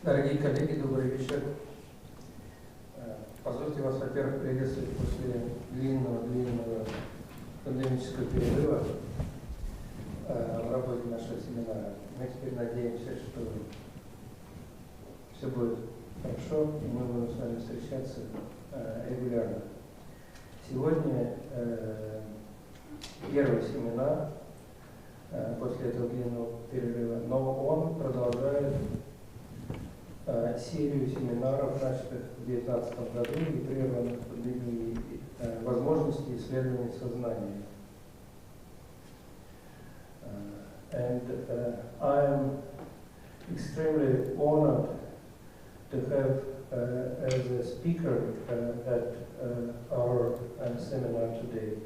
Дорогие коллеги, добрый вечер. Позвольте вас, во-первых, приветствовать после длинного пандемического перерыва в работе нашего семинара. Мы теперь надеемся, что все будет хорошо, и мы будем с вами встречаться регулярно. Сегодня первый семинар после этого длинного перерыва, но он продолжает серию семинаров, начатых в 2019 году и прерванных пандемией возможности исследования сознания. And I am extremely honored to have as a speaker at our seminar today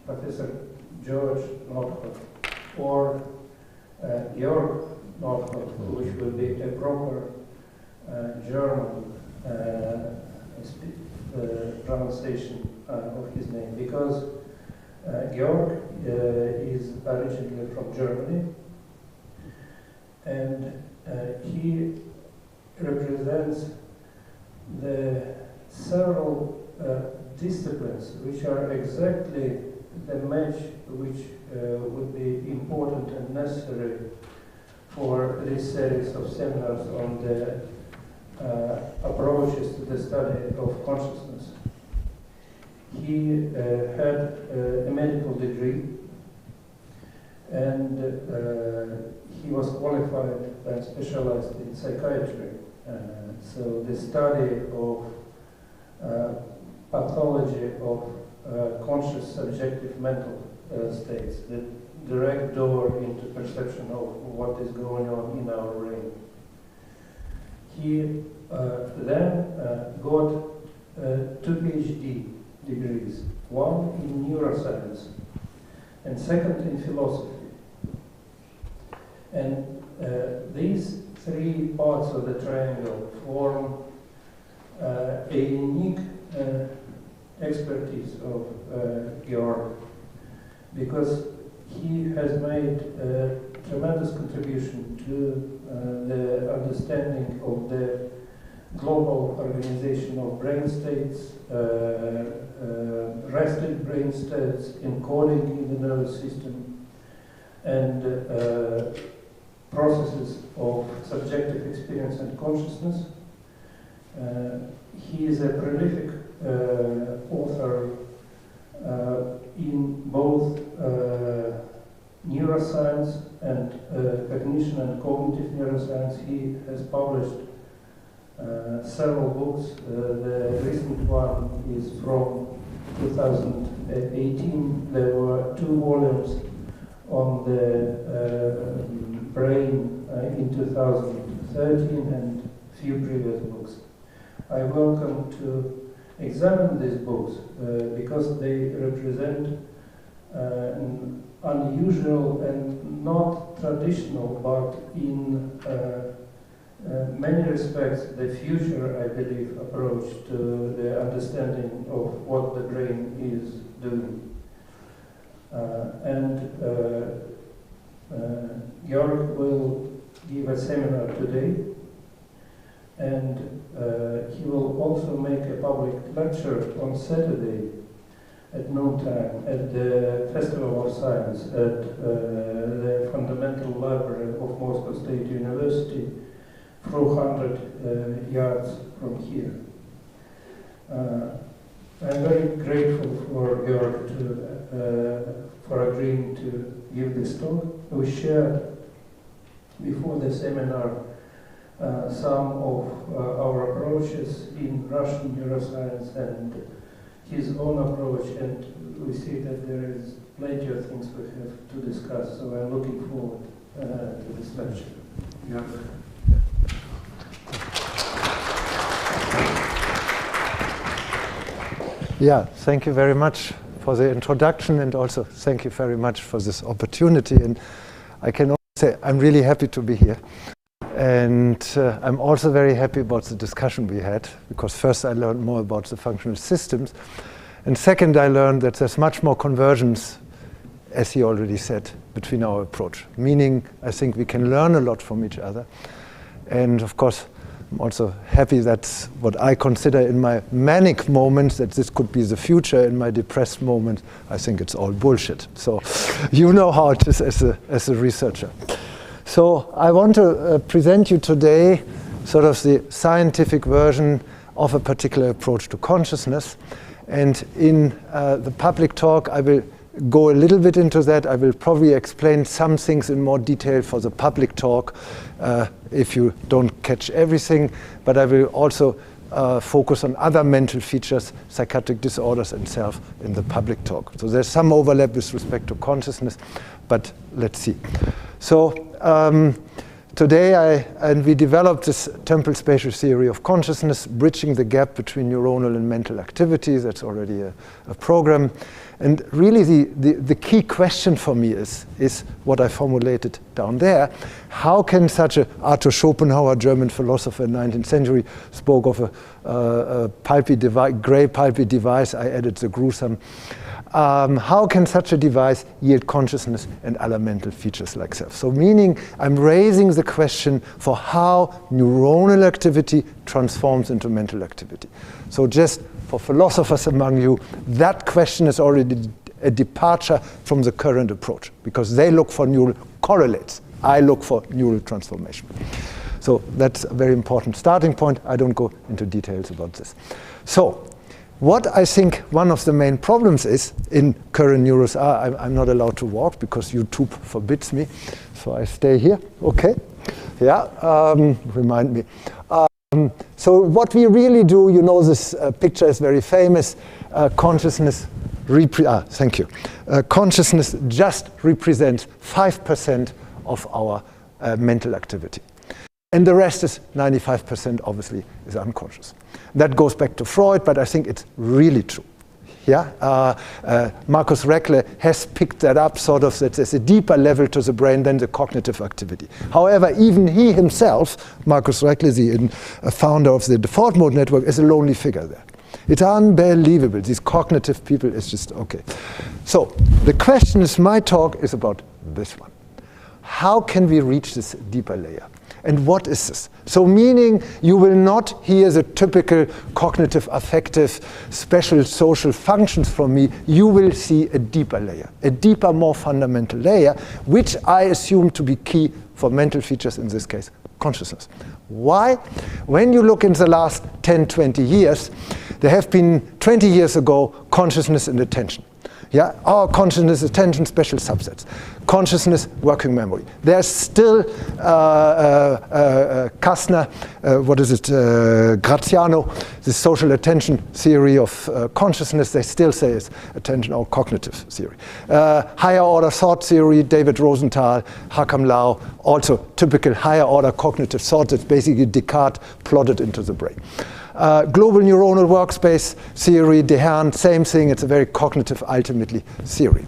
Professor Georg Northoff, or Georg Northoff, which will be a proper German pronunciation of his name, because Georg is originally from Germany, and he represents the several disciplines which are exactly the match which would be important and necessary for this series of seminars on the approaches to the study of consciousness. He had a medical degree, and he was qualified and specialized in psychiatry. So the study of pathology of conscious subjective mental states, the direct door into perception of what is going on in our brain. He then got 2 PhD degrees, one in neuroscience and second in philosophy. And these three parts of the triangle form a unique expertise of Georg, because he has made a tremendous contribution to the understanding of the global organization of brain states, rested brain states, encoding in the nervous system, and processes of subjective experience and consciousness. He is a prolific author in both neuroscience and cognition and cognitive neuroscience. He has published several books. The recent one is from 2018. There were 2 volumes on the brain in 2013 and few previous books. I welcome to examine these books because they represent an unusual and not traditional, but in many respects the future, I believe, approach to the understanding of what the brain is doing. Georg will give a seminar today, and he will also make a public lecture on Saturday at noontime at the Festival of Science at the Fundamental Library of Moscow State University, 400 yards from here. I'm very grateful for Georg for agreeing to give this talk. We shared before the seminar some of our approaches in Russian neuroscience and his own approach, and we see that there is plenty of things we have to discuss, so I'm looking forward to this lecture. Yeah. Yeah, thank you very much for the introduction, and also thank you very much for this opportunity. And I can also say I'm really happy to be here. And I'm also very happy about the discussion we had, because first I learned more about the functional systems, and second I learned that there's much more convergence, as he already said, between our approach. Meaning, I think we can learn a lot from each other. And of course, I'm also happy that's what I consider in my manic moments, that this could be the future. In my depressed moments, I think it's all bullshit. So you know how it is as a researcher. So I want to present you today sort of the scientific version of a particular approach to consciousness. And in the public talk, I will go a little bit into that. I will probably explain some things in more detail for the public talk if you don't catch everything. But I will also focus on other mental features, psychiatric disorders, and self in the public talk. So there's some overlap with respect to consciousness, but let's see. So today we developed this temporal-spatial theory of consciousness, bridging the gap between neuronal and mental activity. That's already a program. And really the key question for me is what I formulated down there. How can such a, Arthur Schopenhauer, German philosopher in the 19th century, spoke of a pulpy device, gray pulpy device, I added the gruesome. How can such a device yield consciousness and other mental features like self? So meaning I'm raising the question for how neuronal activity transforms into mental activity. So just for philosophers among you, that question is already a departure from the current approach, because they look for neural correlates. I look for neural transformation. So that's a very important starting point. I don't go into details about this. So what I think one of the main problems is in current neuroscience, I'm not allowed to walk because YouTube forbids me, so I stay here. Okay, yeah, remind me. So what we really do, you know, this picture is very famous. Consciousness, thank you. Consciousness just represents 5% of our mental activity. And the rest is 95% obviously is unconscious. That goes back to Freud, but I think it's really true. Yeah, Marcus Reckle has picked that up, sort of that there's a deeper level to the brain than the cognitive activity. However, even he himself, Marcus Reckle, the founder of the default mode network, is a lonely figure there. It's unbelievable. These cognitive people is just okay. So the question is, my talk is about this one. How can we reach this deeper layer? And what is this? So meaning you will not hear the typical cognitive, affective, special social functions from me. You will see a deeper layer, a deeper, more fundamental layer, which I assume to be key for mental features, in this case, consciousness. Why? When you look in the last 10, 20 years, there have been 20 years ago consciousness and attention. Yeah, our consciousness, attention, special subsets. Consciousness, working memory. There's still Kastner, Graziano, the social attention theory of consciousness. They still say it's attention or cognitive theory. Higher order thought theory, David Rosenthal, Hakam Lau, also typical higher order cognitive thought. That's basically Descartes plotted into the brain. Global neuronal workspace theory, Dehaene, same thing. It's a very cognitive, ultimately, theory.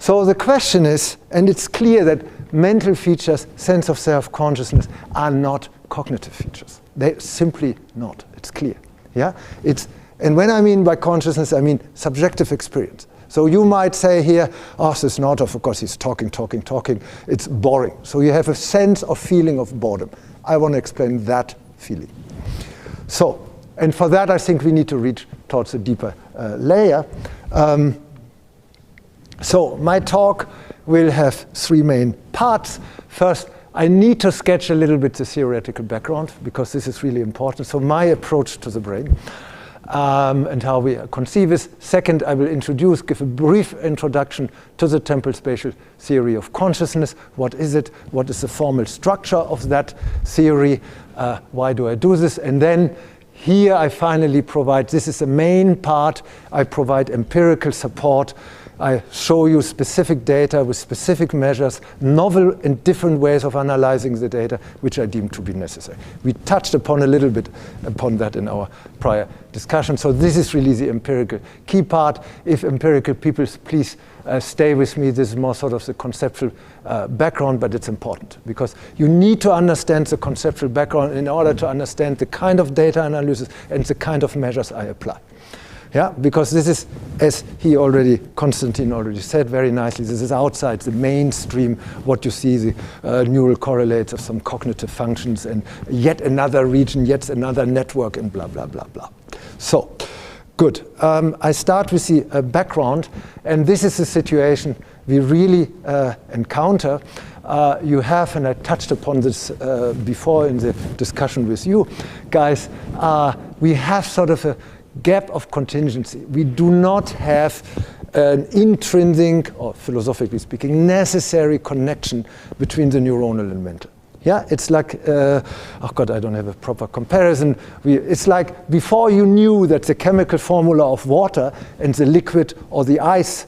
So the question is, and it's clear that mental features, sense of self-consciousness, are not cognitive features. They're simply not. It's clear. Yeah? And when I mean by consciousness, I mean subjective experience. So you might say here, oh, this is not, of course, he's talking. It's boring. So you have a sense of feeling of boredom. I want to explain that feeling. So, and for that, I think we need to reach towards a deeper layer. So my talk will have three main parts. First, I need to sketch a little bit the theoretical background, because this is really important. So my approach to the brain and how we conceive it. Second, I will give a brief introduction to the temporal-spatial theory of consciousness. What is it? What is the formal structure of that theory? Why do I do this? And then here I finally provide, this is the main part, I provide empirical support. I show you specific data with specific measures, novel and different ways of analyzing the data, which I deem to be necessary. We touched upon a little bit upon that in our prior discussion. So this is really the empirical key part. If empirical people, please stay with me. This is more sort of the conceptual background, but it's important because you need to understand the conceptual background in order to understand the kind of data analysis and the kind of measures I apply. Yeah, because this is, as Konstantin already said very nicely, this is outside the mainstream, what you see, the neural correlates of some cognitive functions and yet another region, yet another network, and blah, blah, blah, blah. So, good. I start with the background, and this is the situation we really encounter. You have, and I touched upon this before in the discussion with you guys, we have sort of a gap of contingency. We do not have an intrinsic, or philosophically speaking, necessary connection between the neuronal and mental. Yeah, it's like, oh God, I don't have a proper comparison. It's like before you knew that the chemical formula of water and the liquid or the ice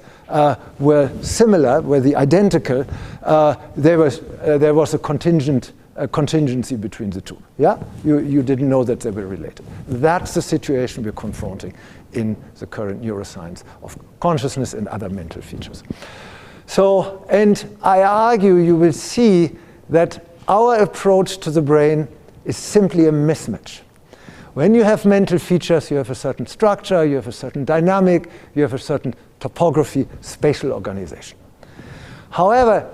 were similar, were the identical, there was a contingency between the two. Yeah, you didn't know that they were related. That's the situation we're confronting in the current neuroscience of consciousness and other mental features. So, and I argue you will see that our approach to the brain is simply a mismatch. When you have mental features, you have a certain structure, you have a certain dynamic, you have a certain topography, spatial organization. However,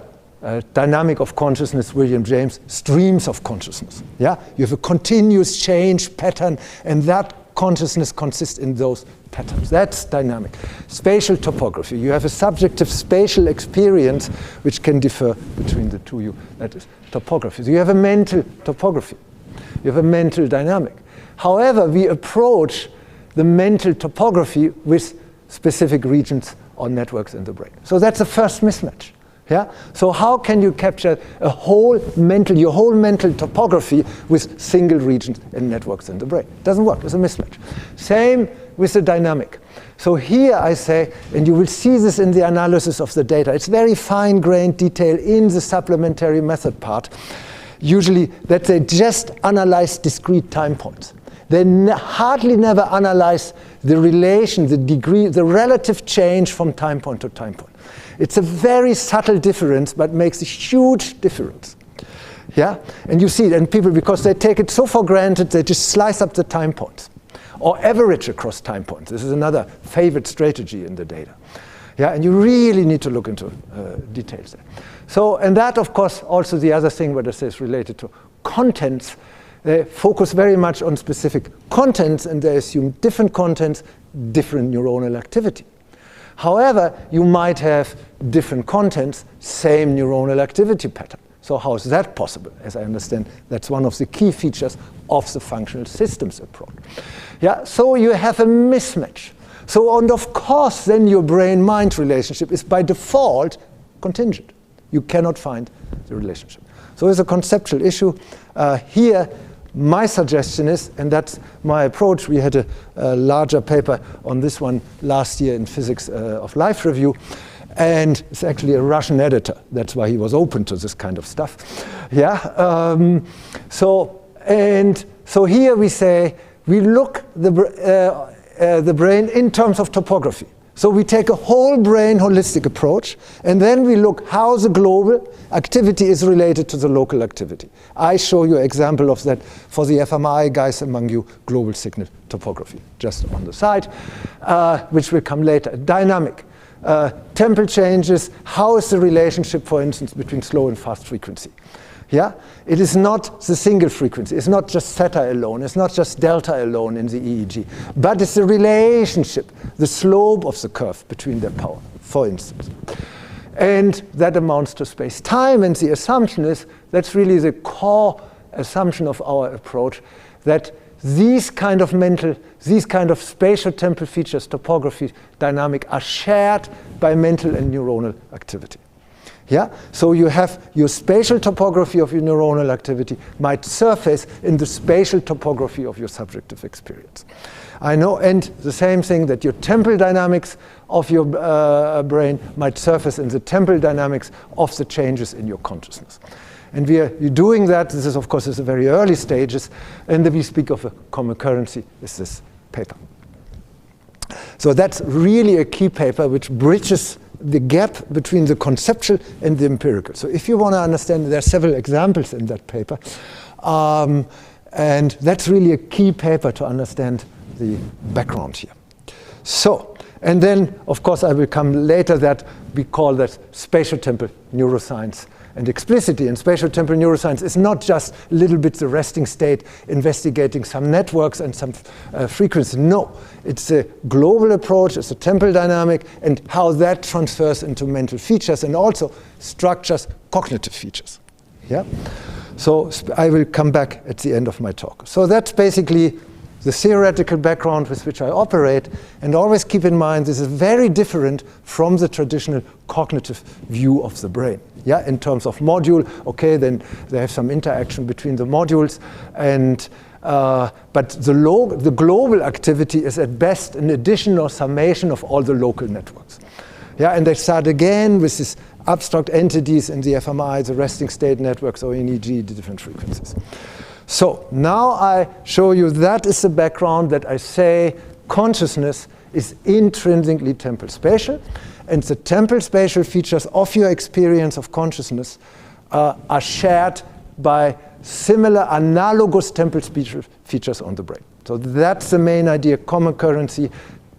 dynamic of consciousness, William James, streams of consciousness. Yeah, you have a continuous change pattern, and that consciousness consists in those patterns. That's dynamic. Spatial topography. You have a subjective spatial experience which can differ between the two. That is topography. So you have a mental topography. You have a mental dynamic. However, we approach the mental topography with specific regions or networks in the brain. So that's the first mismatch. Yeah? So how can you capture your whole mental topography with single regions and networks in the brain? It doesn't work. It's a mismatch. Same with the dynamic. So here I say, and you will see this in the analysis of the data, it's very fine-grained detail in the supplementary method part, usually that they just analyze discrete time points. They hardly never analyze the relation, the degree, the relative change from time point to time point. It's a very subtle difference, but makes a huge difference. Yeah? And you see it, and people, because they take it so for granted, they just slice up the time points or average across time points. This is another favorite strategy in the data. Yeah? And you really need to look into details there. So, and that, of course, also the other thing what I say is related to contents. They focus very much on specific contents, and they assume different contents, different neuronal activity. However, you might have different contents, same neuronal activity pattern. So how is that possible? As I understand, that's one of the key features of the functional systems approach. Yeah, so you have a mismatch. So, and of course, then your brain-mind relationship is by default contingent. You cannot find the relationship. So it's a conceptual issue. Here, my suggestion is, and that's my approach, we had a larger paper on this one last year in Physics of Life Review, and it's actually a Russian editor. That's why he was open to this kind of stuff. Yeah. So here we say, we look the brain in terms of topography. So we take a whole brain holistic approach, and then we look how the global activity is related to the local activity. I show you an example of that for the fMRI guys among you, global signal topography, just on the side, which will come later. Dynamic. Temporal changes, how is the relationship, for instance, between slow and fast frequency? Yeah? It is not the single frequency. It's not just theta alone. It's not just delta alone in the EEG. But it's the relationship, the slope of the curve between their power, for instance. And that amounts to space-time. And the assumption is, that's really the core assumption of our approach, that these kind of spatial temporal features, topography, dynamic, are shared by mental and neuronal activity. Yeah? So you have your spatial topography of your neuronal activity might surface in the spatial topography of your subjective experience. I know, and the same thing that your temporal dynamics of your brain might surface in the temporal dynamics of the changes in your consciousness. And we're doing that. This is, of course, the very early stages, and then we speak of a concurrency is this paper. So that's really a key paper which bridges the gap between the conceptual and the empirical. So if you want to understand, there are several examples in that paper, and that's really a key paper to understand the background here. So, and then, of course, I will come later that we call that spatial-temporal neuroscience. And explicitly in spatial-temporal neuroscience is not just a little bit the resting state, investigating some networks and some frequencies. No, it's a global approach, it's a temporal dynamic, and how that transfers into mental features and also structures cognitive features. Yeah? So I will come back at the end of my talk. So that's basically the theoretical background with which I operate, and always keep in mind this is very different from the traditional cognitive view of the brain. Yeah, in terms of module, okay, then they have some interaction between the modules, and but the global activity is at best an addition or summation of all the local networks. Yeah, and they start again with these abstract entities in the fMRI, the resting state networks, or in EEG, the different frequencies. So now I show you that is the background that I say consciousness is intrinsically temporal spatial, and the temporal spatial features of your experience of consciousness are shared by similar analogous temporal spatial features on the brain. So that's the main idea, common currency,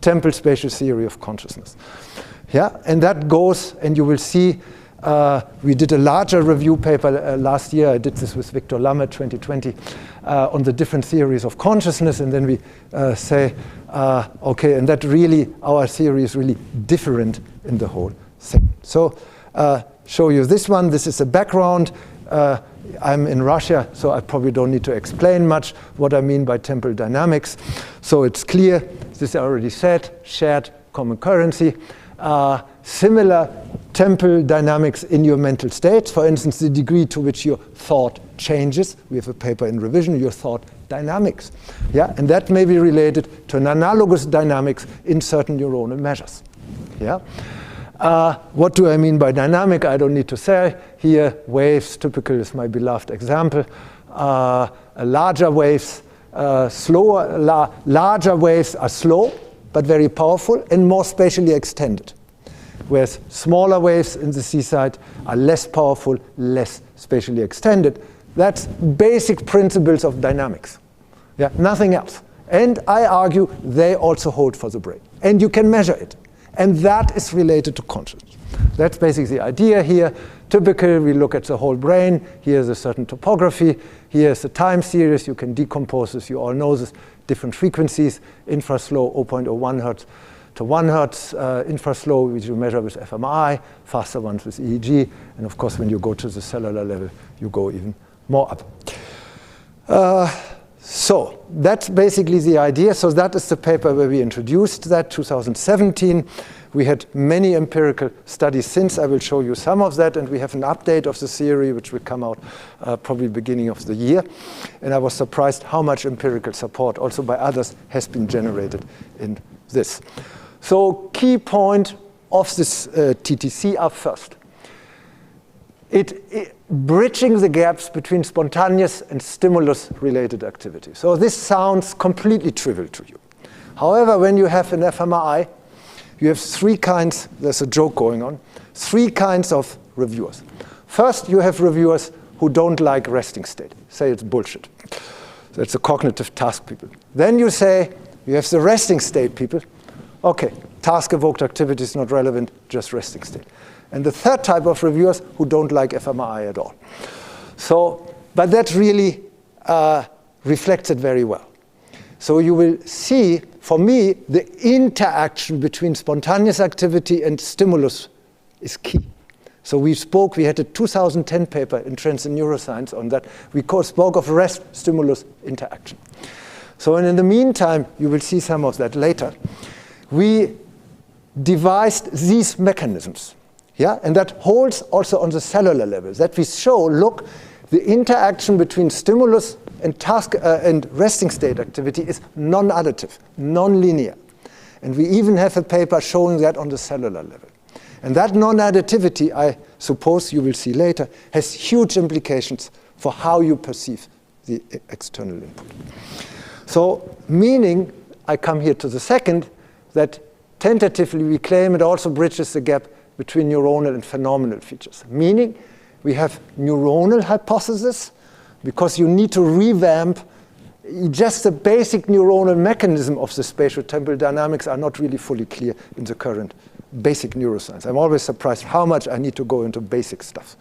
temporal spatial theory of consciousness. Yeah, and that goes, and you will see we did a larger review paper last year. I did this with Victor Lammert 2020 on the different theories of consciousness, and then we say, okay, and that really, our theory is really different in the whole thing. So show you this one. This is a background. I'm in Russia, so I probably don't need to explain much what I mean by temporal dynamics. So it's clear, this I already said, shared common currency. Similar temporal dynamics in your mental states. For instance, the degree to which your thought changes. We have a paper in revision, your thought dynamics. Yeah, and that may be related to an analogous dynamics in certain neuronal measures. Yeah. What do I mean by dynamic? I don't need to say. Here, waves, typical is my beloved example. Larger waves, larger waves are slow, but very powerful and more spatially extended. Whereas smaller waves in the seaside are less powerful, less spatially extended. That's basic principles of dynamics. Yeah, nothing else. And I argue they also hold for the brain. And you can measure it. And that is related to consciousness. That's basically the idea here. Typically, we look at the whole brain. Here's a certain topography. Here's the time series. You can decompose this. You all know this. Different frequencies, infraslow 0.01 hertz to 1 hertz, infraslow, which you measure with fMRI, faster ones with EEG, and of course when you go to the cellular level, you go even more up. So that's basically the idea. So that is the paper where we introduced that, 2017. We had many empirical studies since. I will show you some of that, and we have an update of the theory which will come out probably beginning of the year. And I was surprised how much empirical support also by others has been generated in this. So key point of this TTC up first. It bridging the gaps between spontaneous and stimulus-related activity. So this sounds completely trivial to you. However, when you have an fMRI, you have three kinds, there's a joke going on, three kinds of reviewers. First, you have reviewers who don't like resting state, say it's bullshit. That's the cognitive task people. Then you say, you have the resting state people. Okay, task-evoked activity is not relevant, just resting state. And the third type of reviewers who don't like fMRI at all. So, but that really reflects it very well. So you will see, for me, the interaction between spontaneous activity and stimulus is key. So we had a 2010 paper in Trends in Neuroscience on that. We spoke of rest-stimulus interaction. So and in the meantime, you will see some of that later. We devised these mechanisms. Yeah, and that holds also on the cellular level. That we show, look, the interaction between stimulus and task and resting state activity is non-additive, non-linear. And we even have a paper showing that on the cellular level. And that non-additivity, I suppose you will see later, has huge implications for how you perceive the external input. So, meaning, I come here to the second, that tentatively we claim it also bridges the gap between neuronal and phenomenal features. Meaning, we have neuronal hypothesis, because you need to revamp just the basic neuronal mechanism of the spatial temporal dynamics are not really fully clear in the current basic neuroscience. I'm always surprised how much I need to go into basic stuff.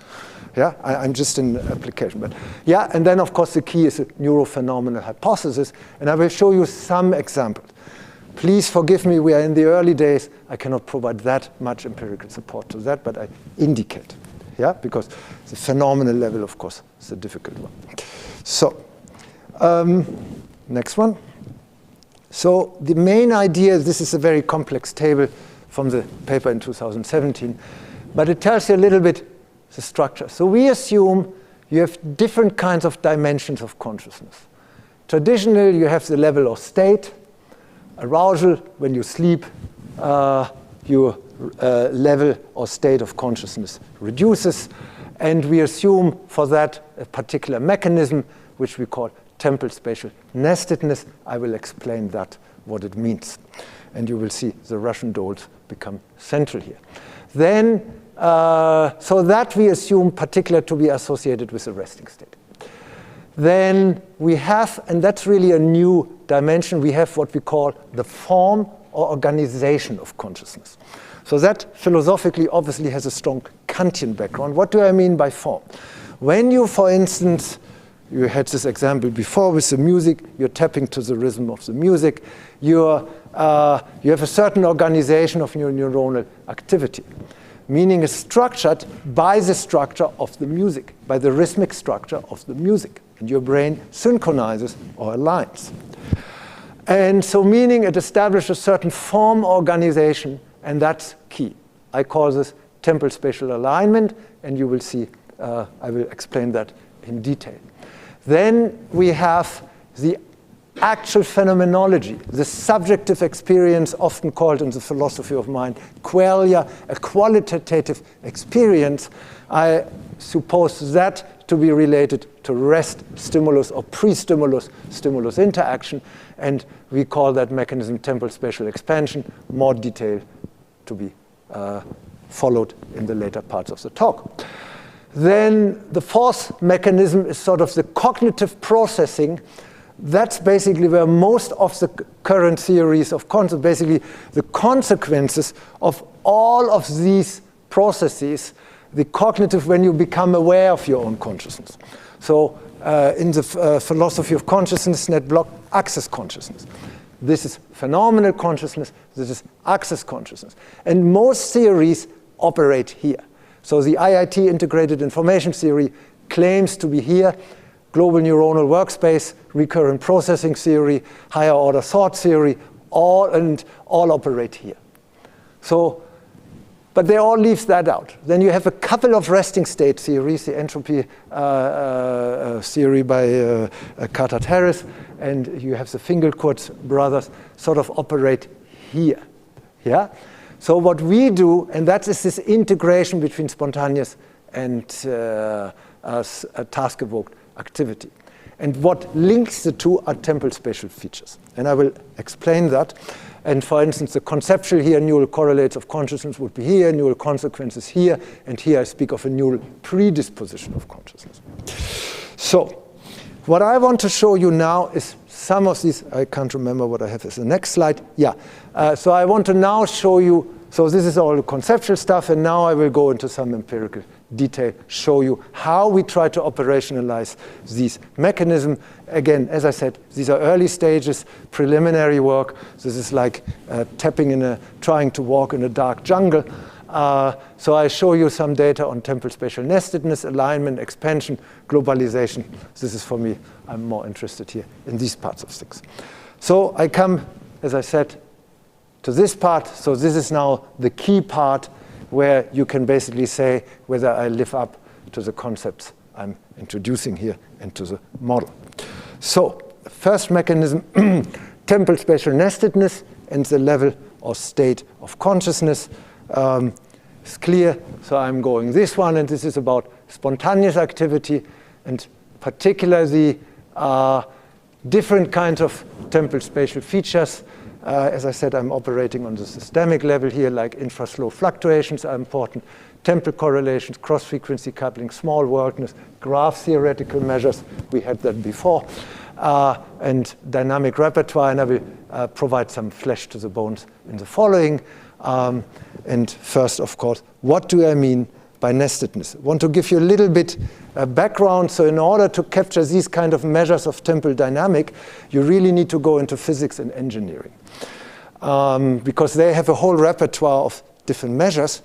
Yeah, I'm just in application. But yeah, and then of course the key is a neurophenomenal hypothesis, and I will show you some examples. Please forgive me, we are in the early days. I cannot provide that much empirical support to that, but I indicate. Yeah, because the phenomenal level, of course, is a difficult one. So, next one. So the main idea, this is a very complex table from the paper in 2017, but it tells you a little bit the structure. So we assume you have different kinds of dimensions of consciousness. Traditionally, you have the level of state, arousal. When you sleep, your level or state of consciousness reduces, and we assume for that a particular mechanism which we call temporal spatial nestedness. I will explain that, what it means, and you will see the Russian dolls become central here. Then, so that we assume particular to be associated with a resting state. Then we have, and that's really a new dimension, we have what we call the form or organization of consciousness. So that philosophically obviously has a strong Kantian background. What do I mean by form? When you, for instance, you had this example before with the music, you're tapping to the rhythm of the music, you have a certain organization of your neuronal activity, meaning it's structured by the structure of the music, by the rhythmic structure of the music. And your brain synchronizes or aligns. And so meaning it establishes a certain form organization, and that's key. I call this temporal spatial alignment, and you will see, I will explain that in detail. Then we have the actual phenomenology, the subjective experience, often called in the philosophy of mind qualia, a qualitative experience. I suppose that to be related to rest stimulus or pre-stimulus stimulus interaction, and we call that mechanism temporal spatial expansion. More detail to be followed in the later parts of the talk. Then the fourth mechanism is sort of the cognitive processing. That's basically where most of the current theories of concept, basically the consequences of all of these processes, the cognitive, when you become aware of your own consciousness. So in the philosophy of consciousness, net block access consciousness. This is phenomenal consciousness, this is access consciousness. And most theories operate here. So the IIT integrated information theory claims to be here. Global neuronal workspace, recurrent processing theory, higher order thought theory, all operate here. So, but they all leave that out. Then you have a couple of resting state theories, the entropy theory by Carter-Harris, and you have the Finkelkreuz brothers sort of operate here. Yeah? So what we do, and that is this integration between spontaneous and task-evoked activity. And what links the two are temporal spatial features. And I will explain that. And for instance, the conceptual here, neural correlates of consciousness would be here, neural consequences here, and here I speak of a neural predisposition of consciousness. So what I want to show you now is some of these. I can't remember what I have as the next slide. Yeah. So I want to now show you, so this is all the conceptual stuff, and now I will go into some empirical detail, show you how we try to operationalize these mechanisms. Again, as I said, these are early stages, preliminary work. This is like trying to walk in a dark jungle. So I show you some data on temporal spatial nestedness, alignment, expansion, globalization. This is for me, I'm more interested here in these parts of things. So I come, as I said, to this part. So this is now the key part where you can basically say whether I live up to the concepts I'm introducing here and to the model. So first mechanism, temporal spatial nestedness and the level or state of consciousness. It's clear, so I'm going this one, and this is about spontaneous activity, and particularly different kinds of temporal spatial features. As I said, I'm operating on the systemic level here, like infraslow fluctuations are important, temporal correlations, cross-frequency coupling, small worldness, graph theoretical measures. We had that before. and dynamic repertoire, and I will provide some flesh to the bones in the following. And first, of course, what do I mean by nestedness? I want to give you a little bit background. So in order to capture these kind of measures of temporal dynamic, you really need to go into physics and engineering, because they have a whole repertoire of different measures,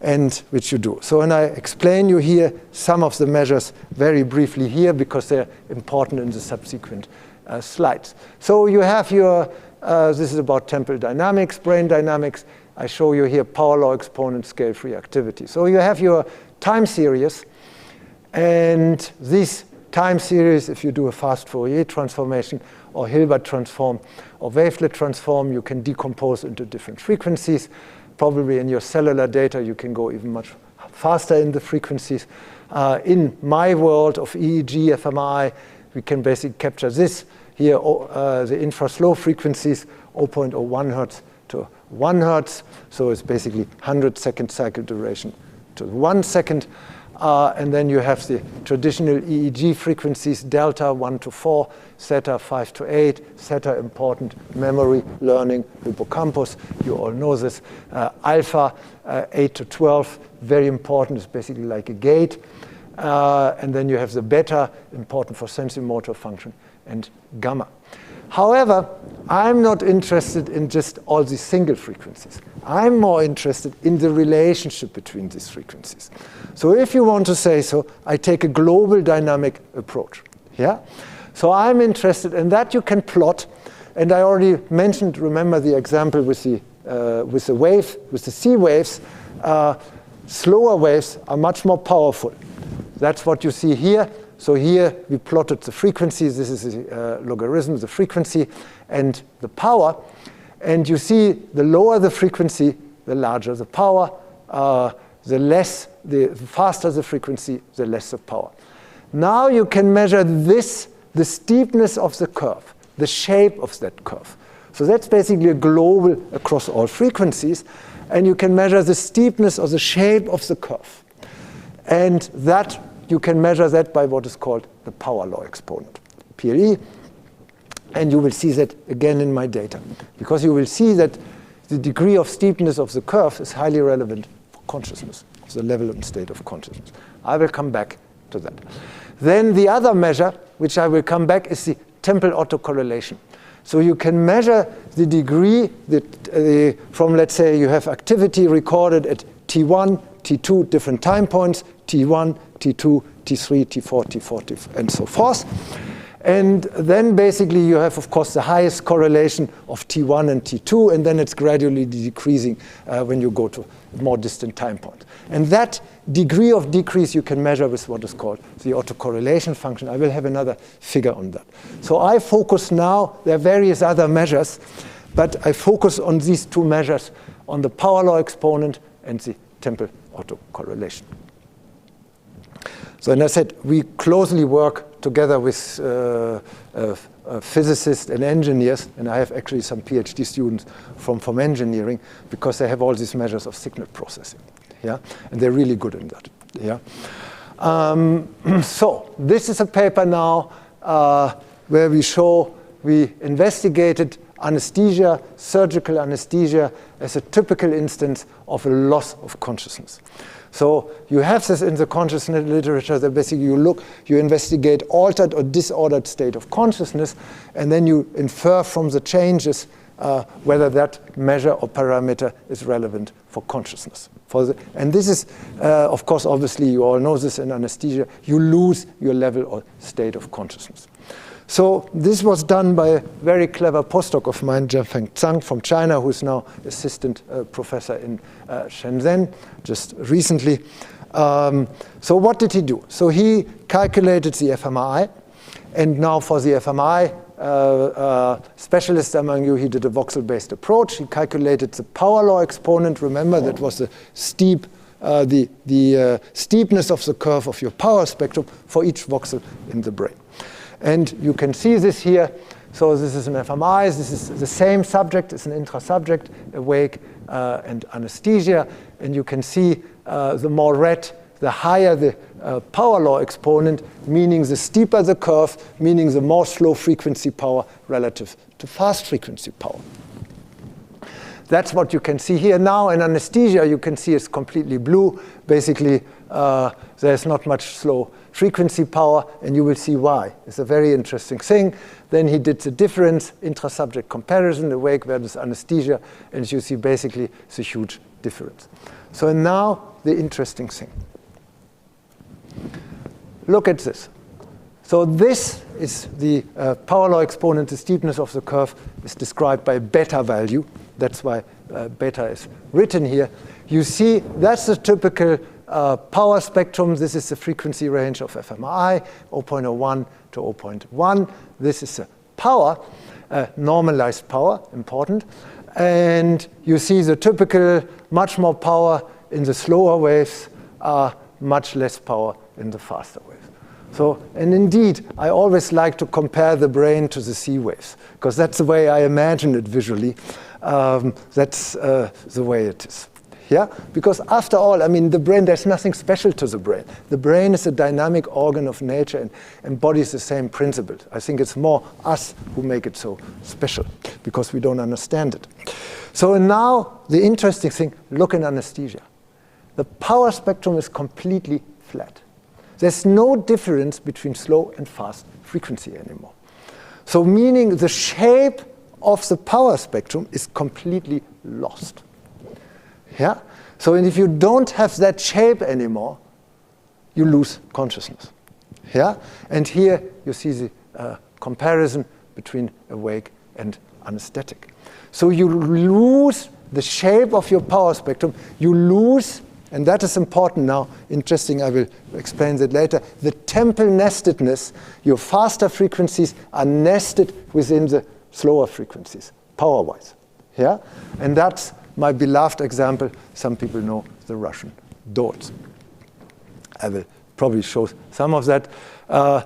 and which you do. So when I explain you here some of the measures very briefly here, because they're important in the subsequent slides. So you have your, this is about temporal dynamics, brain dynamics. I show you here power law exponent scale-free activity. So you have your time series, and this time series, if you do a fast Fourier transformation or Hilbert transform or wavelet transform, you can decompose into different frequencies. Probably in your cellular data, you can go even much faster in the frequencies. In my world of EEG, fMRI, we can basically capture this here, the infra-slow frequencies, 0.01 hertz to 1 hertz. So it's basically 100-second cycle duration to 1 second. And then you have the traditional EEG frequencies, delta 1 to 4, theta 5 to 8, theta important, memory, learning, hippocampus, you all know this. Alpha 8 to 12, very important, it's basically like a gate. And then you have the beta, important for sensory-motor function, and gamma. However, I'm not interested in just all these single frequencies. I'm more interested in the relationship between these frequencies. So if you want to say so, I take a global dynamic approach. Yeah? So I'm interested in that you can plot, and I already mentioned, remember the example with the wave, with the C waves. Slower waves are much more powerful. That's what you see here. So here we plotted the frequencies. This is the logarithm, the frequency, and the power. And you see the lower the frequency, the larger the power. The faster the frequency, the less the power. Now you can measure this, the steepness of the curve, the shape of that curve. So that's basically a global across all frequencies. And you can measure the steepness or the shape of the curve. And that you can measure that by what is called the power law exponent, PLE. And you will see that again in my data, because you will see that the degree of steepness of the curve is highly relevant for consciousness, the level and state of consciousness. I will come back to that. Then the other measure, which I will come back, is the temporal autocorrelation. So you can measure the degree that, from, let's say, you have activity recorded at T1, T2, different time points, T1, T2, T3, T4, T4, and so forth. And then basically you have, of course, the highest correlation of T1 and T2, and then it's gradually decreasing when you go to more distant time points. And that degree of decrease you can measure with what is called the autocorrelation function. I will have another figure on that. So I focus now, there are various other measures, but I focus on these two measures, on the power law exponent and the temporal autocorrelation. So, and I said, we closely work together with physicists and engineers, and I have actually some PhD students from engineering, because they have all these measures of signal processing. Yeah, and they're really good in that. Yeah. So this is a paper now where we investigated anesthesia, surgical anesthesia, as a typical instance of a loss of consciousness. So you have this in the consciousness literature that basically you investigate altered or disordered state of consciousness, and then you infer from the changes whether that measure or parameter is relevant for consciousness. And this is, of course, obviously, you all know this in anesthesia, you lose your level or state of consciousness. So this was done by a very clever postdoc of mine, Jianfeng Zhang from China, who is now assistant professor in Shenzhen just recently. So what did he do? So he calculated the fMRI, and now for the fMRI specialist among you, he did a voxel-based approach. He calculated the power law exponent. Remember, that was the steepness of the curve of your power spectrum for each voxel in the brain. And you can see this here. So this is an fMRI. This is the same subject. It's an intra-subject, awake and anesthesia. And you can see the more red, the the higher the power law exponent, meaning the steeper the curve, meaning the more slow frequency power relative to fast frequency power. That's what you can see here. Now in anesthesia, you can see it's completely blue. Basically, there's not much slow frequency power, and you will see why. It's a very interesting thing. Then he did the difference, intra-subject comparison, awake versus anesthesia, and you see basically the huge difference. So now the interesting thing. Look at this. So this is the power law exponent. The steepness of the curve is described by beta value. That's why beta is written here. You see, that's the typical power spectrum. This is the frequency range of fMRI, 0.01 to 0.1. This is the power, normalized power, important. And you see the typical, much more power in the slower waves, much less power in the faster waves. So, and indeed, I always like to compare the brain to the sea waves, because that's the way I imagine it visually. That's the way it is. Yeah? Because after all, I mean, the brain, there's nothing special to the brain. The brain is a dynamic organ of nature and embodies the same principles. I think it's more us who make it so special, because we don't understand it. So now, the interesting thing, look in anesthesia. The power spectrum is completely flat. There's no difference between slow and fast frequency anymore. So meaning the shape of the power spectrum is completely lost. Yeah? So if you don't have that shape anymore, you lose consciousness. Yeah? And here you see the comparison between awake and anesthetic. So you lose the shape of your power spectrum. You lose, and that is important now, interesting, I will explain that later, the temporal nestedness. Your faster frequencies are nested within the slower frequencies, power-wise. Yeah? And that's my beloved example. Some people know the Russian dolls. I will probably show some of that.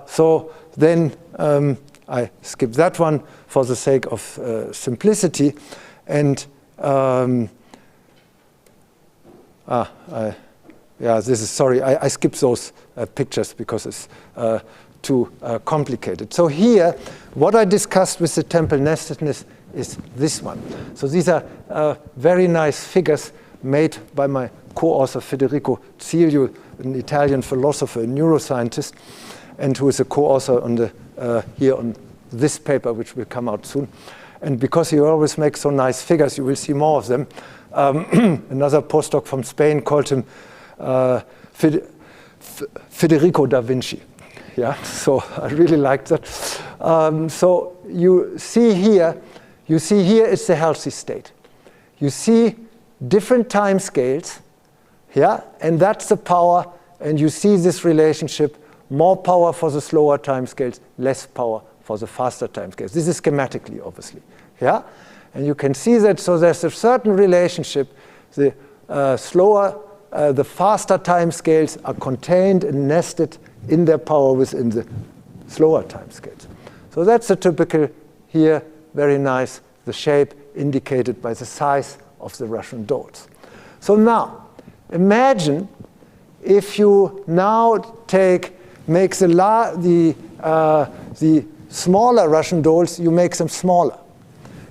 So then I skip that one for the sake of simplicity. And this is, sorry, I skipped those pictures because it's too complicated. So here, what I discussed with the temporal nestedness is this one. So these are very nice figures made by my co-author Federico Zilio, an Italian philosopher and neuroscientist, and who is a co-author on the here on this paper, which will come out soon. And because he always makes so nice figures, you will see more of them. Another postdoc from Spain called him Federico da Vinci. Yeah, so I really like that. So you see here is the healthy state. You see different time scales, yeah, and that's the power, and you see this relationship, more power for the slower time scales, less power for the faster time scales. This is schematically, obviously, yeah? And you can see that, so there's a certain relationship. The the faster time scales are contained and nested in their power within the slower time scales. So that's a typical here, very nice, the shape indicated by the size of the Russian dolls. So now, imagine if you now make the smaller Russian dolls, you make them smaller.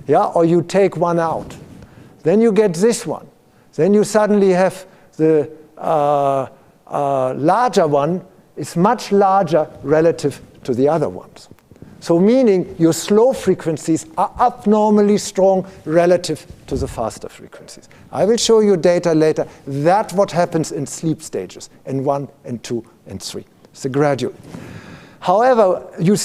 Yeah, or you take one out. Then you get this one. Then you suddenly have the larger one is much larger relative to the other ones. So meaning your slow frequencies are abnormally strong relative to the faster frequencies. I will show you data later. That's what happens in sleep stages, N1, N2, and 3. It's a gradual. However, you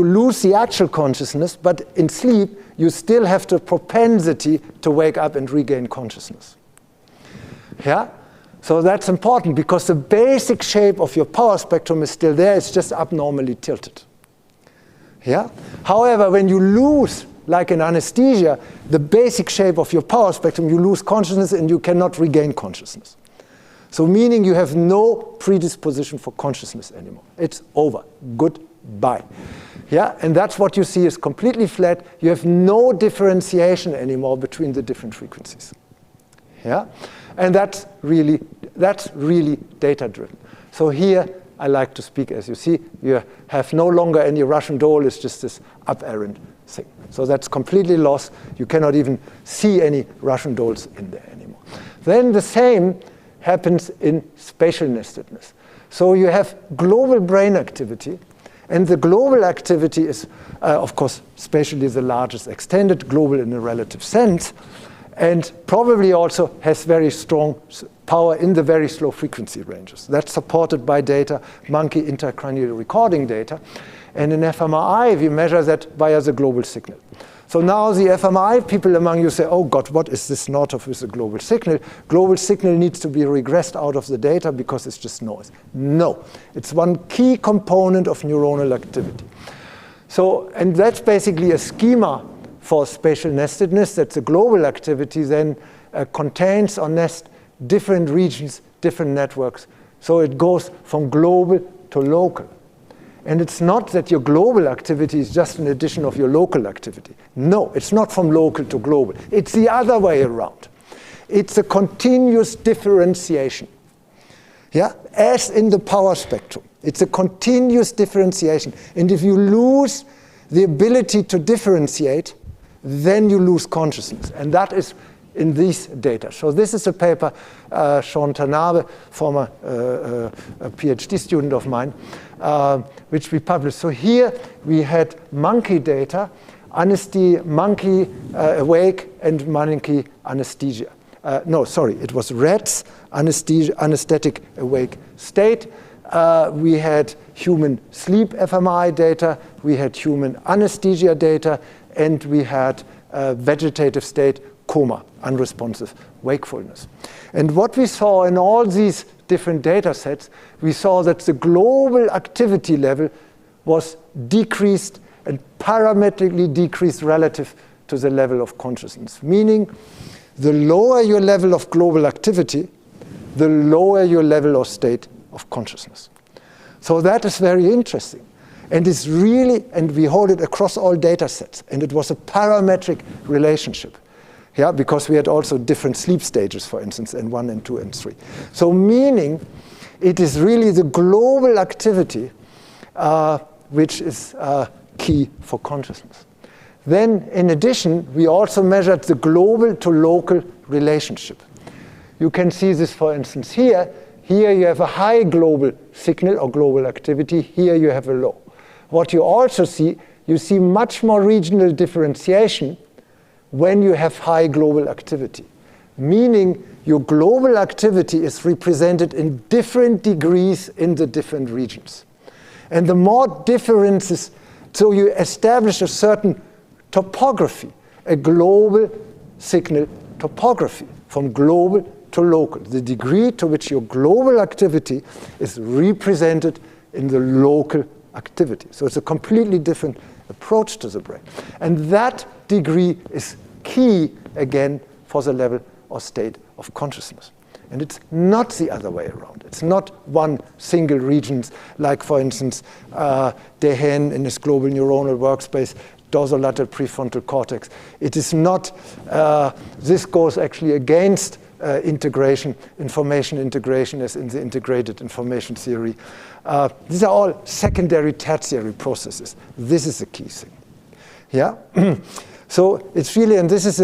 lose the actual consciousness, but in sleep, you still have the propensity to wake up and regain consciousness. Yeah? So that's important because the basic shape of your power spectrum is still there, it's just abnormally tilted. Yeah? However, when you lose, like in anesthesia, the basic shape of your power spectrum, you lose consciousness and you cannot regain consciousness. So meaning you have no predisposition for consciousness anymore. It's over. Goodbye. Yeah? And that's what you see is completely flat. You have no differentiation anymore between the different frequencies. Yeah, and that's really data-driven. So here I like to speak, as you see, you have no longer any Russian doll, it's just this aberrant thing. So that's completely lost. You cannot even see any Russian dolls in there anymore. Then the same happens in spatial nestedness. So you have global brain activity, and the global activity is, of course, spatially the largest extended, global in a relative sense, and probably also has very strong power in the very slow frequency ranges. That's supported by data, monkey intracranial recording data. And in fMRI, we measure that via the global signal. So now the fMRI people among you say, oh God, what is this Northoff with the global signal? Global signal needs to be regressed out of the data because it's just noise. No, it's one key component of neuronal activity. So, and that's basically a schema for spatial nestedness, that the global activity then contains or nests different regions, different networks. So it goes from global to local. And it's not that your global activity is just an addition of your local activity. No, it's not from local to global. It's the other way around. It's a continuous differentiation. Yeah, as in the power spectrum. It's a continuous differentiation. And if you lose the ability to differentiate, then you lose consciousness. And that is in these data. So this is a paper, Sean Tanabe, former PhD student of mine, which we published. So here we had monkey data, monkey awake and monkey anesthesia. No, sorry, it was rats, anesthetic awake state. We had human sleep fMRI data, we had human anesthesia data, and we had vegetative state, coma, unresponsive wakefulness. And what we saw in all these different data sets, we saw that the global activity level was decreased and parametrically decreased relative to the level of consciousness. Meaning, the lower your level of global activity, the lower your level or state of consciousness. So that is very interesting. And it's really, and we hold it across all data sets, and it was a parametric relationship. Yeah, because we had also different sleep stages, for instance, N1, N2, and 3. So meaning, it is really the global activity which is key for consciousness. Then, in addition, we also measured the global to local relationship. You can see this, for instance, here. Here you have a high global signal or global activity. Here you have a low. What you also see, you see much more regional differentiation when you have high global activity. Meaning your global activity is represented in different degrees in the different regions. And the more differences, so you establish a certain topography, a global signal topography, from global to local, the degree to which your global activity is represented in the local activity. So it's a completely different approach to the brain. And that degree is key, again, for the level or state of consciousness. And it's not the other way around. It's not one single region, like, for instance, Dehen in his global neuronal workspace, dorsolateral prefrontal cortex. It is not, this goes actually against integration, information integration as in the integrated information theory. These are all secondary, tertiary processes. This is the key thing. Yeah? So it's really, and this is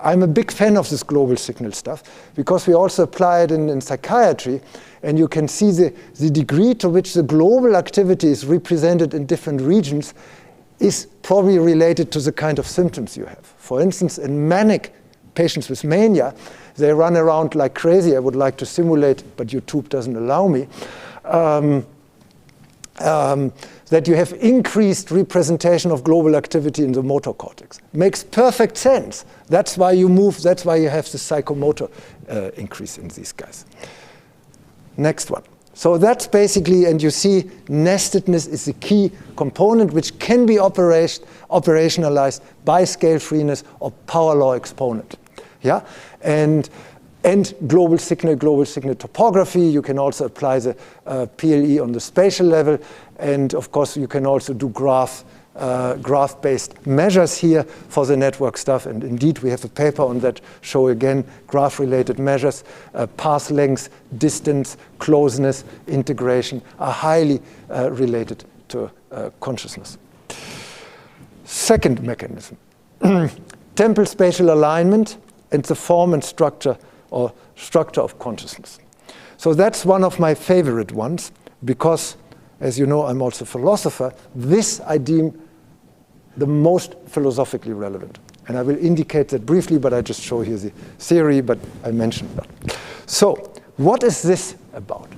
I'm a big fan of this global signal stuff because we also apply it in psychiatry, and you can see the degree to which the global activity is represented in different regions is probably related to the kind of symptoms you have. For instance, in manic patients with mania, they run around like crazy. I would like to simulate, but YouTube doesn't allow me. That you have increased representation of global activity in the motor cortex. Makes perfect sense. That's why you move, that's why you have the psychomotor increase in these guys. Next one. So that's basically, and you see nestedness is the key component which can be operationalized by scale freeness or power law exponent. Yeah? And global signal topography. You can also apply the PLE on the spatial level. And of course, you can also do graph graph-based measures here for the network stuff, and indeed we have a paper on that show again graph-related measures, path length, distance, closeness, integration are highly related to consciousness. Second mechanism, temporal spatial alignment and the form and structure or structure of consciousness. So that's one of my favorite ones because, as you know, I'm also a philosopher. This I deem the most philosophically relevant. And I will indicate that briefly, but I just show here the theory, but I mentioned that. So what is this about?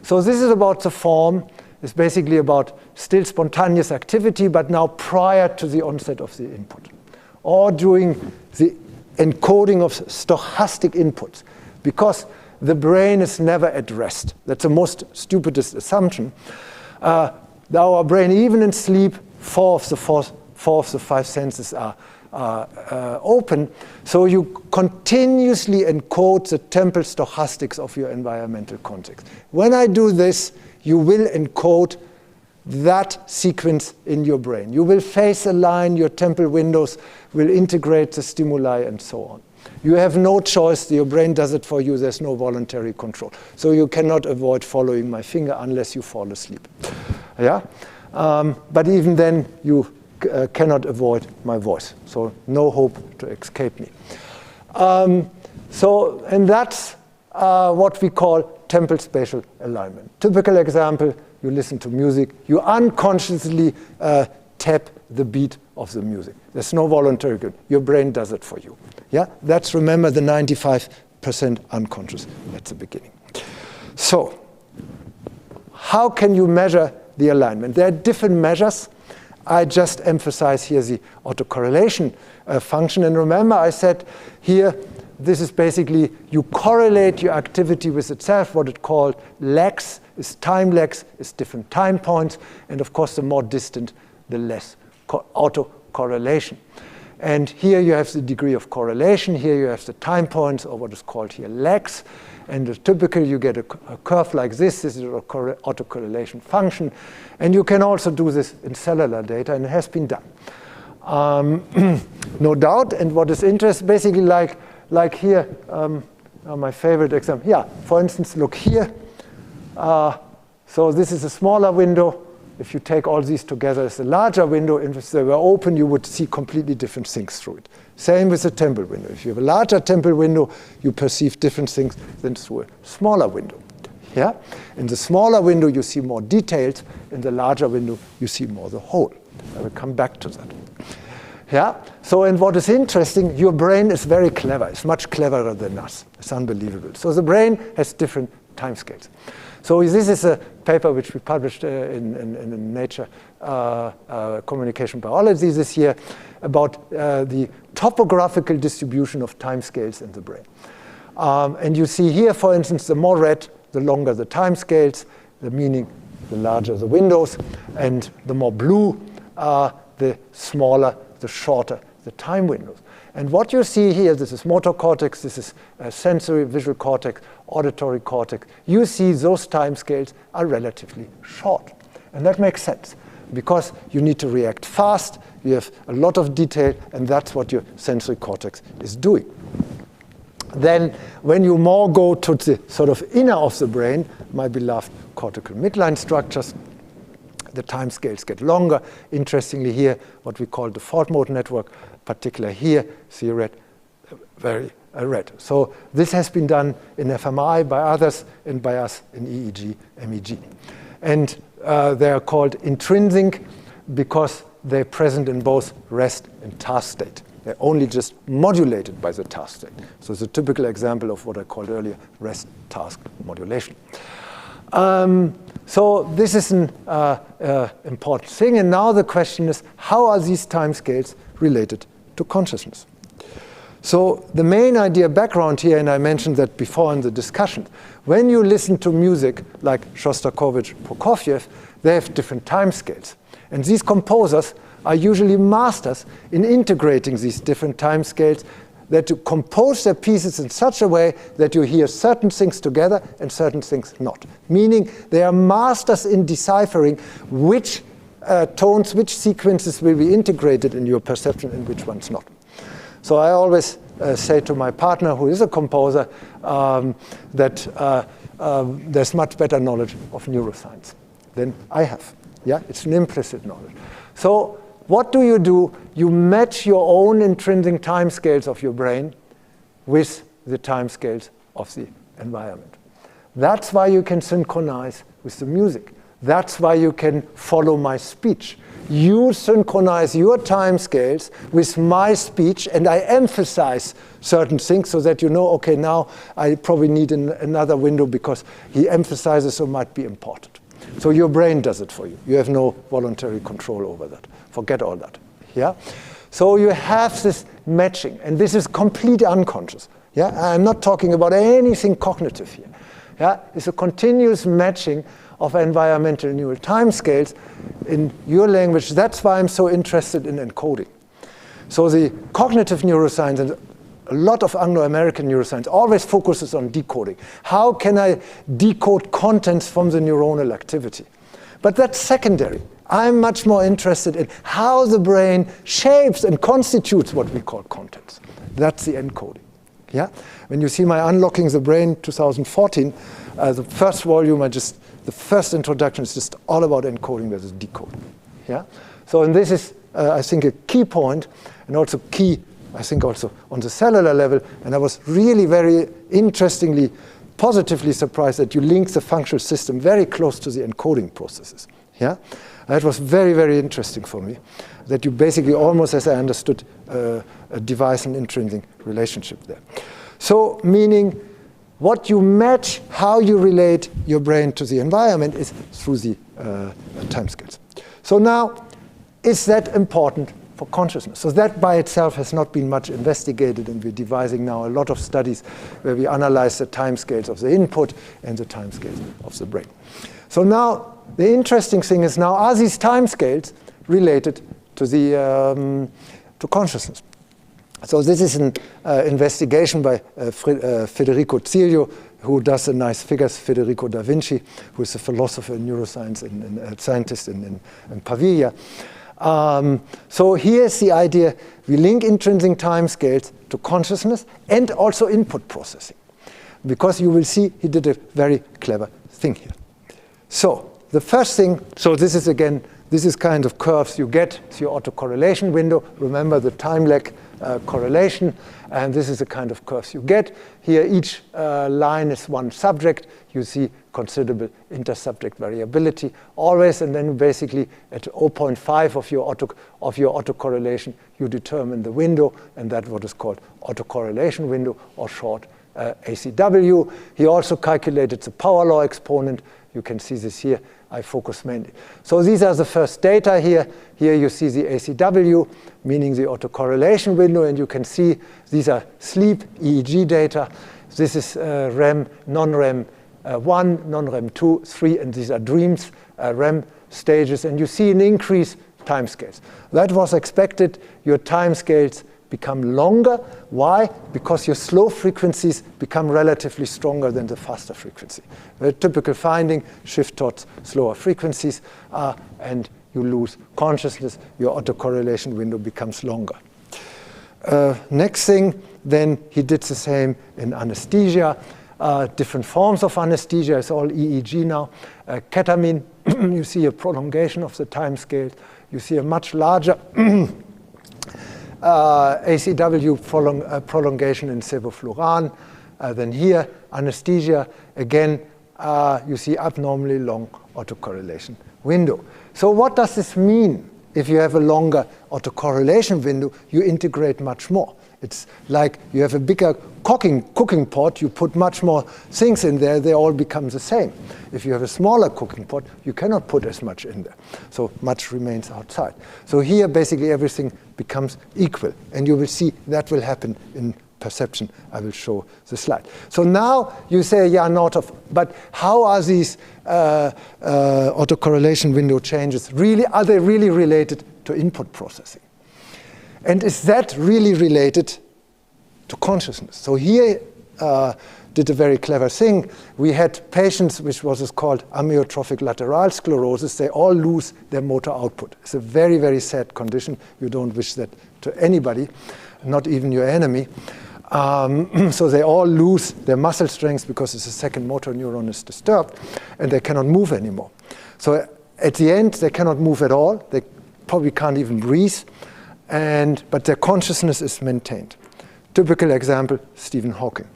So this is about the form. It's basically about still spontaneous activity, but now prior to the onset of the input, or during the encoding of stochastic inputs, because the brain is never at rest. That's the most stupidest assumption. Our brain, even in sleep, four of the five senses are open, so you continuously encode the temporal stochastics of your environmental context. When I do this, you will encode that sequence in your brain. You will phase align your temporal windows, will integrate the stimuli, and so on. You have no choice. Your brain does it for you. There's no voluntary control. So you cannot avoid following my finger unless you fall asleep. Yeah? But even then, you cannot avoid my voice. So no hope to escape me. And that's what we call temporal spatial alignment. Typical example, you listen to music, you unconsciously tap the beat of the music. There's no voluntary good. Your brain does it for you. Yeah, that's, remember, the 95% unconscious at the beginning. So how can you measure the alignment? There are different measures. I just emphasize here the autocorrelation function. And remember, I said here, this is basically you correlate your activity with itself. What it called lags is time lags, is different time points. And of course, the more distant, the less autocorrelation. And here you have the degree of correlation. Here you have the time points, or what is called here lags. And typically you get a curve like this. This is an autocorrelation function. And you can also do this in cellular data, and it has been done. No doubt. And what is interesting, basically like here, my favorite example. Yeah, for instance, look here. So this is a smaller window. If you take all these together, it's a larger window. If they were open, you would see completely different things through it. Same with the temporal window. If you have a larger temporal window, you perceive different things than through a smaller window. Yeah? In the smaller window, you see more details. In the larger window, you see more the whole. I will come back to that. Yeah? So, and what is interesting, your brain is very clever. It's much cleverer than us. It's unbelievable. So the brain has different timescales. So this is a paper which we published in Nature Communication Biology this year about the topographical distribution of timescales in the brain. And you see here, for instance, the more red, the longer the timescales, the meaning the larger the windows, and the more blue, the smaller, the shorter the time windows. And what you see here, this is motor cortex, this is sensory visual cortex, auditory cortex. You see those timescales are relatively short. And that makes sense because you need to react fast, you have a lot of detail, and that's what your sensory cortex is doing. Then when you more go to the sort of inner of the brain, my beloved cortical midline structures, the timescales get longer. Interestingly here, what we call the fault mode network, particularly here, see red, very red. So this has been done in fMRI by others and by us in EEG, MEG. And they are called intrinsic because they're present in both rest and task state. They're only just modulated by the task state. So it's a typical example of what I called earlier rest task modulation. So this is an important thing. And now the question is, how are these timescales related to consciousness? So the main idea background here, and I mentioned that before in the discussion, when you listen to music like Shostakovich, Prokofiev, they have different timescales. And these composers are usually masters in integrating these different timescales, that to compose their pieces in such a way that you hear certain things together and certain things not. Meaning they are masters in deciphering which tones, which sequences will be integrated in your perception and which ones not. So I always say to my partner, who is a composer, that there's much better knowledge of neuroscience than I have. Yeah, it's an implicit knowledge. So what do? You match your own intrinsic timescales of your brain with the timescales of the environment. That's why you can synchronize with the music. That's why you can follow my speech. You synchronize your timescales with my speech, and I emphasize certain things so that you know, okay, now I probably need another window because he emphasizes so might be important. So your brain does it for you. You have no voluntary control over that. Forget all that. Yeah? So you have this matching, and this is completely unconscious. Yeah? I'm not talking about anything cognitive here. Yeah? It's a continuous matching of environmental neural timescales in your language. That's why I'm so interested in encoding. So the cognitive neuroscience and a lot of Anglo-American neuroscience always focuses on decoding. How can I decode contents from the neuronal activity? But that's secondary. I'm much more interested in how the brain shapes and constitutes what we call contents. That's the encoding. Yeah? When you see my Unlocking the Brain 2014, the first volume, the first introduction is just all about encoding versus decoding. Yeah? So, and this is, I think, a key point, and also key, I think, also on the cellular level. And I was really very interestingly, positively surprised that you link the functional system very close to the encoding processes. Yeah? That was very, very interesting for me, that you basically almost, as I understood, a device and intrinsic relationship there. So, meaning what you match, how you relate your brain to the environment is through the timescales. So now, is that important for consciousness? So that by itself has not been much investigated, and we're devising now a lot of studies where we analyze the timescales of the input and the timescales of the brain. So now, the interesting thing is now, are these timescales related to the to consciousness? So this is an investigation by Federico Ciglio, who does the nice figures, Federico da Vinci, who is a philosopher in neuroscience and a scientist in Pavia. So here's the idea. We link intrinsic timescales to consciousness and also input processing. Because you will see he did a very clever thing here. So the first thing, so this is again, this is kind of curves you get. It's your autocorrelation window. Remember the time lag correlation. And this is the kind of curves you get. Here each line is one subject. You see considerable intersubject variability always. And then basically at 0.5 of your autocorrelation, you determine the window. And that's what is called autocorrelation window, or short ACW. He also calculated the power law exponent. You can see this here. I focus mainly. So these are the first data here. Here you see the ACW, meaning the autocorrelation window, and you can see these are sleep EEG data. This is REM, non-REM 1, non-REM 2, 3, and these are dreams, REM stages, and you see an increase timescales. That was expected. Your timescales become longer. Why? Because your slow frequencies become relatively stronger than the faster frequency. A typical finding, shift towards slower frequencies, and you lose consciousness. Your autocorrelation window becomes longer. Next thing, then he did the same in anesthesia. Different forms of anesthesia, it's all EEG now. Ketamine, you see a prolongation of the timescale. You see a much larger ACW prolongation in sevoflurane. Then here, anesthesia, again, you see abnormally long autocorrelation window. So what does this mean? If you have a longer autocorrelation window, you integrate much more. It's like you have a bigger cooking pot, you put much more things in there, they all become the same. If you have a smaller cooking pot, you cannot put as much in there. So much remains outside. So here, basically, everything becomes equal. And you will see that will happen in perception. I will show the slide. So now you say, yeah, Northoff, but how are these autocorrelation window changes really, are they really related to input processing? And is that really related to consciousness? So here did a very clever thing. We had patients, which was called amyotrophic lateral sclerosis. They all lose their motor output. It's a very, very sad condition. You don't wish that to anybody, not even your enemy. So they all lose their muscle strength because the second motor neuron is disturbed, and they cannot move anymore. So at the end, they cannot move at all. They probably can't even breathe, but their consciousness is maintained. Typical example, Stephen Hawking.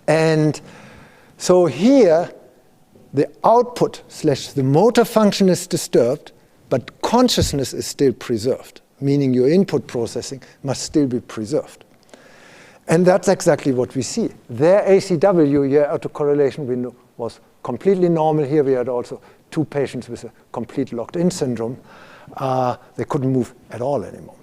And so here, the output / the motor function is disturbed, but consciousness is still preserved, meaning your input processing must still be preserved. And that's exactly what we see. Their ACW, your autocorrelation window, was completely normal. Here we had also 2 patients with a complete locked-in syndrome. They couldn't move at all anymore.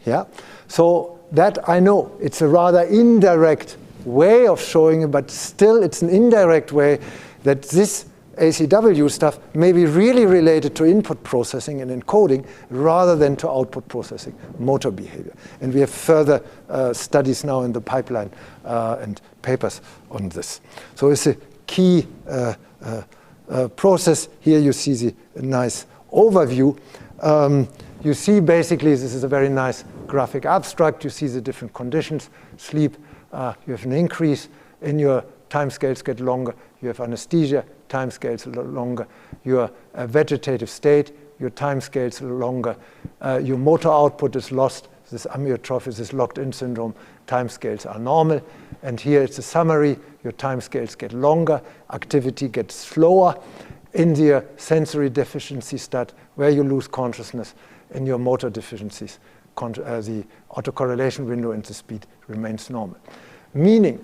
Yeah? So that I know, it's a rather indirect way of showing it, but still it's an indirect way that this ACW stuff may be really related to input processing and encoding rather than to output processing, motor behavior. And we have further studies now in the pipeline and papers on this. So it's a key process. Here you see the nice overview. You see basically this is a very nice graphic abstract. You see the different conditions. Sleep, you have an increase in your time scales get longer. You have anesthesia, time scales longer. Your vegetative state, your time scales longer. Your motor output is lost. This amyotrophy, this locked-in syndrome, time scales are normal. And here it's a summary. Your time scales get longer. Activity gets slower. In the sensory deficiency stat, where you lose consciousness, in your motor deficiencies, the autocorrelation window and the speed remains normal. Meaning,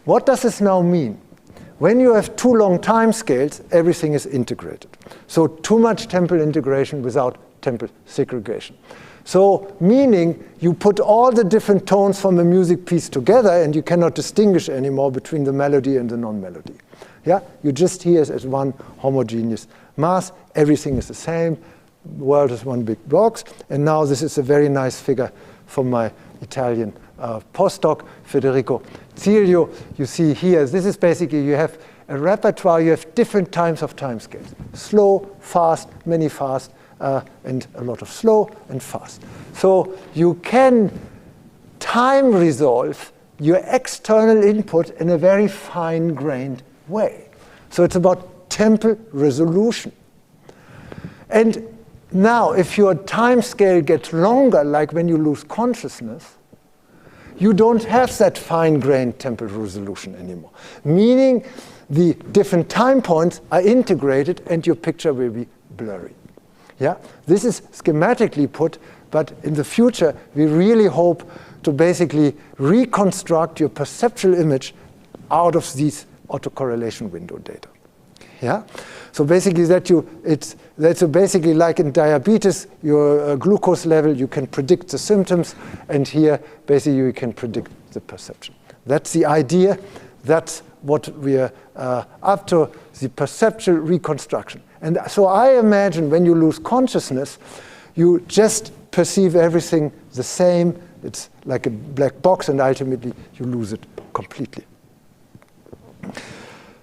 what does this now mean? When you have too long time scales, everything is integrated. So too much temporal integration without temporal segregation. So meaning you put all the different tones from a music piece together and you cannot distinguish anymore between the melody and the non-melody. Yeah? You just hear it as one homogeneous mass. Everything is the same. The world is one big box. And now this is a very nice figure from my Italian postdoc, Federico Zilio. You see here, this is basically, you have a repertoire, you have different types of time scales. Slow, fast, many fast, and a lot of slow and fast. So you can time resolve your external input in a very fine-grained way. So it's about temporal resolution. And now, if your time scale gets longer, like when you lose consciousness, you don't have that fine-grained temporal resolution anymore. Meaning the different time points are integrated and your picture will be blurry. Yeah? This is schematically put, but in the future, we really hope to basically reconstruct your perceptual image out of these autocorrelation window data. Yeah? So basically that's basically like in diabetes, your glucose level, you can predict the symptoms, and here basically you can predict the perception. That's the idea. That's what we are up to, the perceptual reconstruction. And so I imagine when you lose consciousness, you just perceive everything the same. It's like a black box, and ultimately you lose it completely.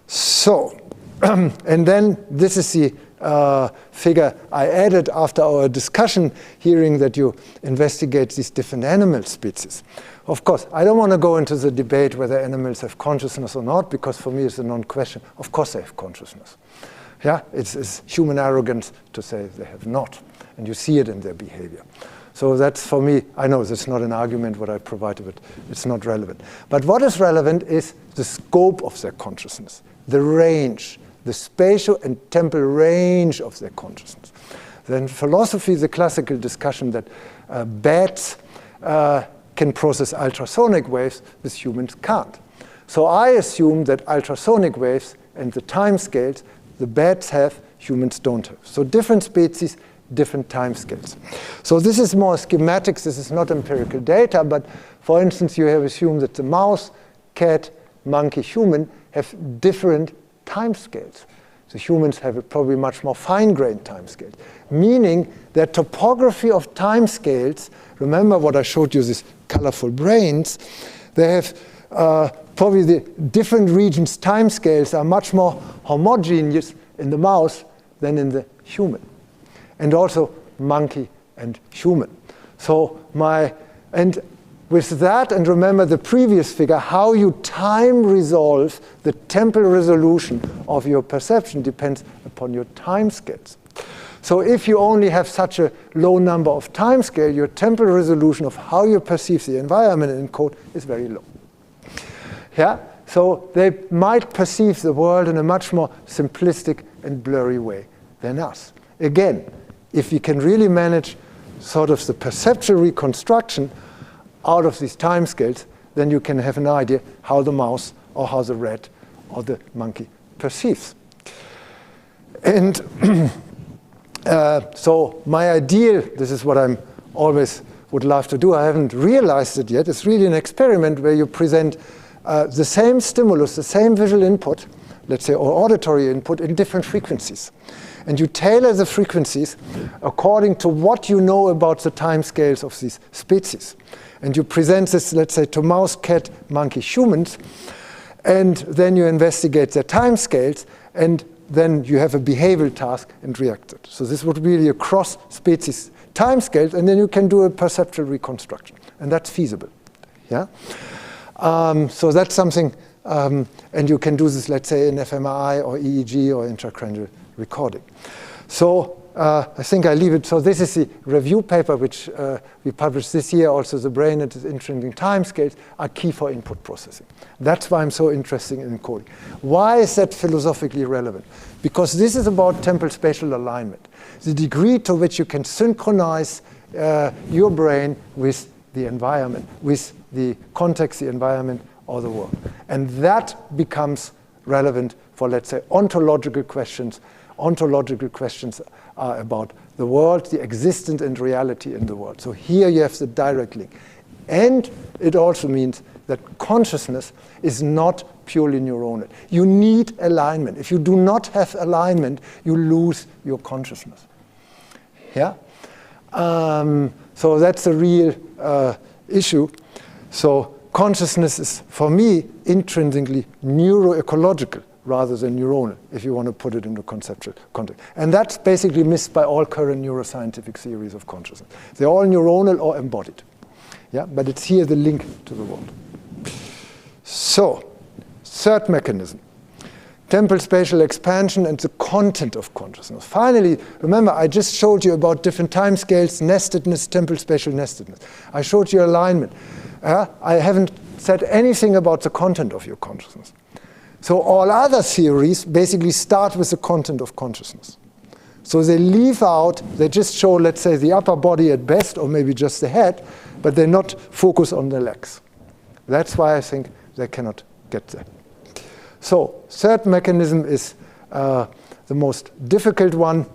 So, and then this is the figure I added after our discussion, hearing that you investigate these different animal species. Of course, I don't want to go into the debate whether animals have consciousness or not, because for me it's a non-question. Of course they have consciousness. Yeah, it's human arrogance to say they have not, and you see it in their behavior. So that's, for me, I know that's not an argument what I provided, but it's not relevant. But what is relevant is the scope of their consciousness, the range, the spatial and temporal range of their consciousness. Then philosophy, the classical discussion that bats can process ultrasonic waves, but humans can't. So I assume that ultrasonic waves and the time scales the bats have, humans don't have. So different species, different time scales. So this is more schematics. This is not empirical data, but for instance, you have assumed that the mouse, cat, monkey, human have different time scales. The humans have probably much more fine-grained time scales, meaning that topography of time scales, remember what I showed you, these colorful brains, they have probably the different regions' timescales are much more homogeneous in the mouse than in the human, and also monkey and human. So and with that, and remember the previous figure, how you time resolve the temporal resolution of your perception depends upon your time scales. So if you only have such a low number of time scale, your temporal resolution of how you perceive the environment in code is very low. Yeah? So they might perceive the world in a much more simplistic and blurry way than us. Again, if you can really manage sort of the perceptual reconstruction out of these timescales, then you can have an idea how the mouse or how the rat or the monkey perceives. And so my ideal, this is what I'm always would love to do, I haven't realized it yet, it's really an experiment where you present the same stimulus, the same visual input, let's say, or auditory input in different frequencies. And you tailor the frequencies according to what you know about the time scales of these species. And you present this, let's say, to mouse, cat, monkey, humans, and then you investigate their time scales, and then you have a behavioral task and react it. So this would be really a cross-species time scales, and then you can do a perceptual reconstruction. And that's feasible. Yeah? So that's something, and you can do this, let's say, in fMRI or EEG or intracranial recording. So I think I leave it. So this is the review paper which we published this year. Also, the brain and its intrinsic time scales are key for input processing. That's why I'm so interested in encoding. Why is that philosophically relevant? Because this is about temporal spatial alignment, the degree to which you can synchronize your brain with the environment, with the context, the environment, or the world. And that becomes relevant for, let's say, ontological questions. Ontological questions are about the world, the existence and reality in the world. So here you have the direct link. And it also means that consciousness is not purely neuronal. You need alignment. If you do not have alignment, you lose your consciousness. Yeah? So that's a real issue. So consciousness is, for me, intrinsically neuroecological rather than neuronal, if you want to put it into conceptual context. And that's basically missed by all current neuroscientific theories of consciousness. They're all neuronal or embodied. Yeah? But it's here the link to the world. So, third mechanism, temporal spatial expansion and the content of consciousness. Finally, remember, I just showed you about different time scales, nestedness, temporal spatial nestedness. I showed you alignment. I haven't said anything about the content of your consciousness. So all other theories basically start with the content of consciousness. So they leave out, they just show, let's say, the upper body at best, or maybe just the head, but they not focus on the legs. That's why I think they cannot get there. So third mechanism is the most difficult one.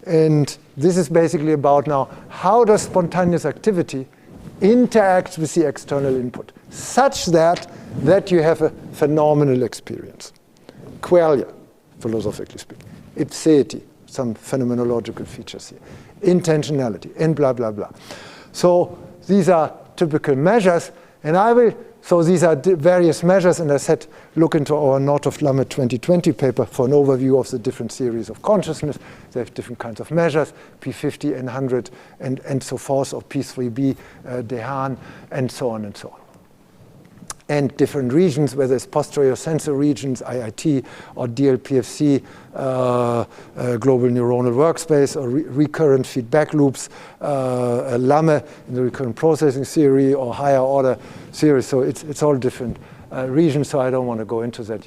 And this is basically about now, how does spontaneous activity interact with the external input, such that you have a phenomenal experience. Qualia, philosophically speaking. Ipseity, some phenomenological features here. Intentionality, and blah, blah, blah. So these are typical measures, and so these are various measures, and I said, look into our Northoff-Lammert 2020 paper for an overview of the different theories of consciousness. They have different kinds of measures, P50, N100, and so forth, or P3B, Dehaene, and so on and so on. And different regions, whether it's posterior sensor regions, IIT, or DLPFC, global neuronal workspace, or recurrent feedback loops, Lamme in the recurrent processing theory, or higher order theory. So it's all different regions, so I don't want to go into that.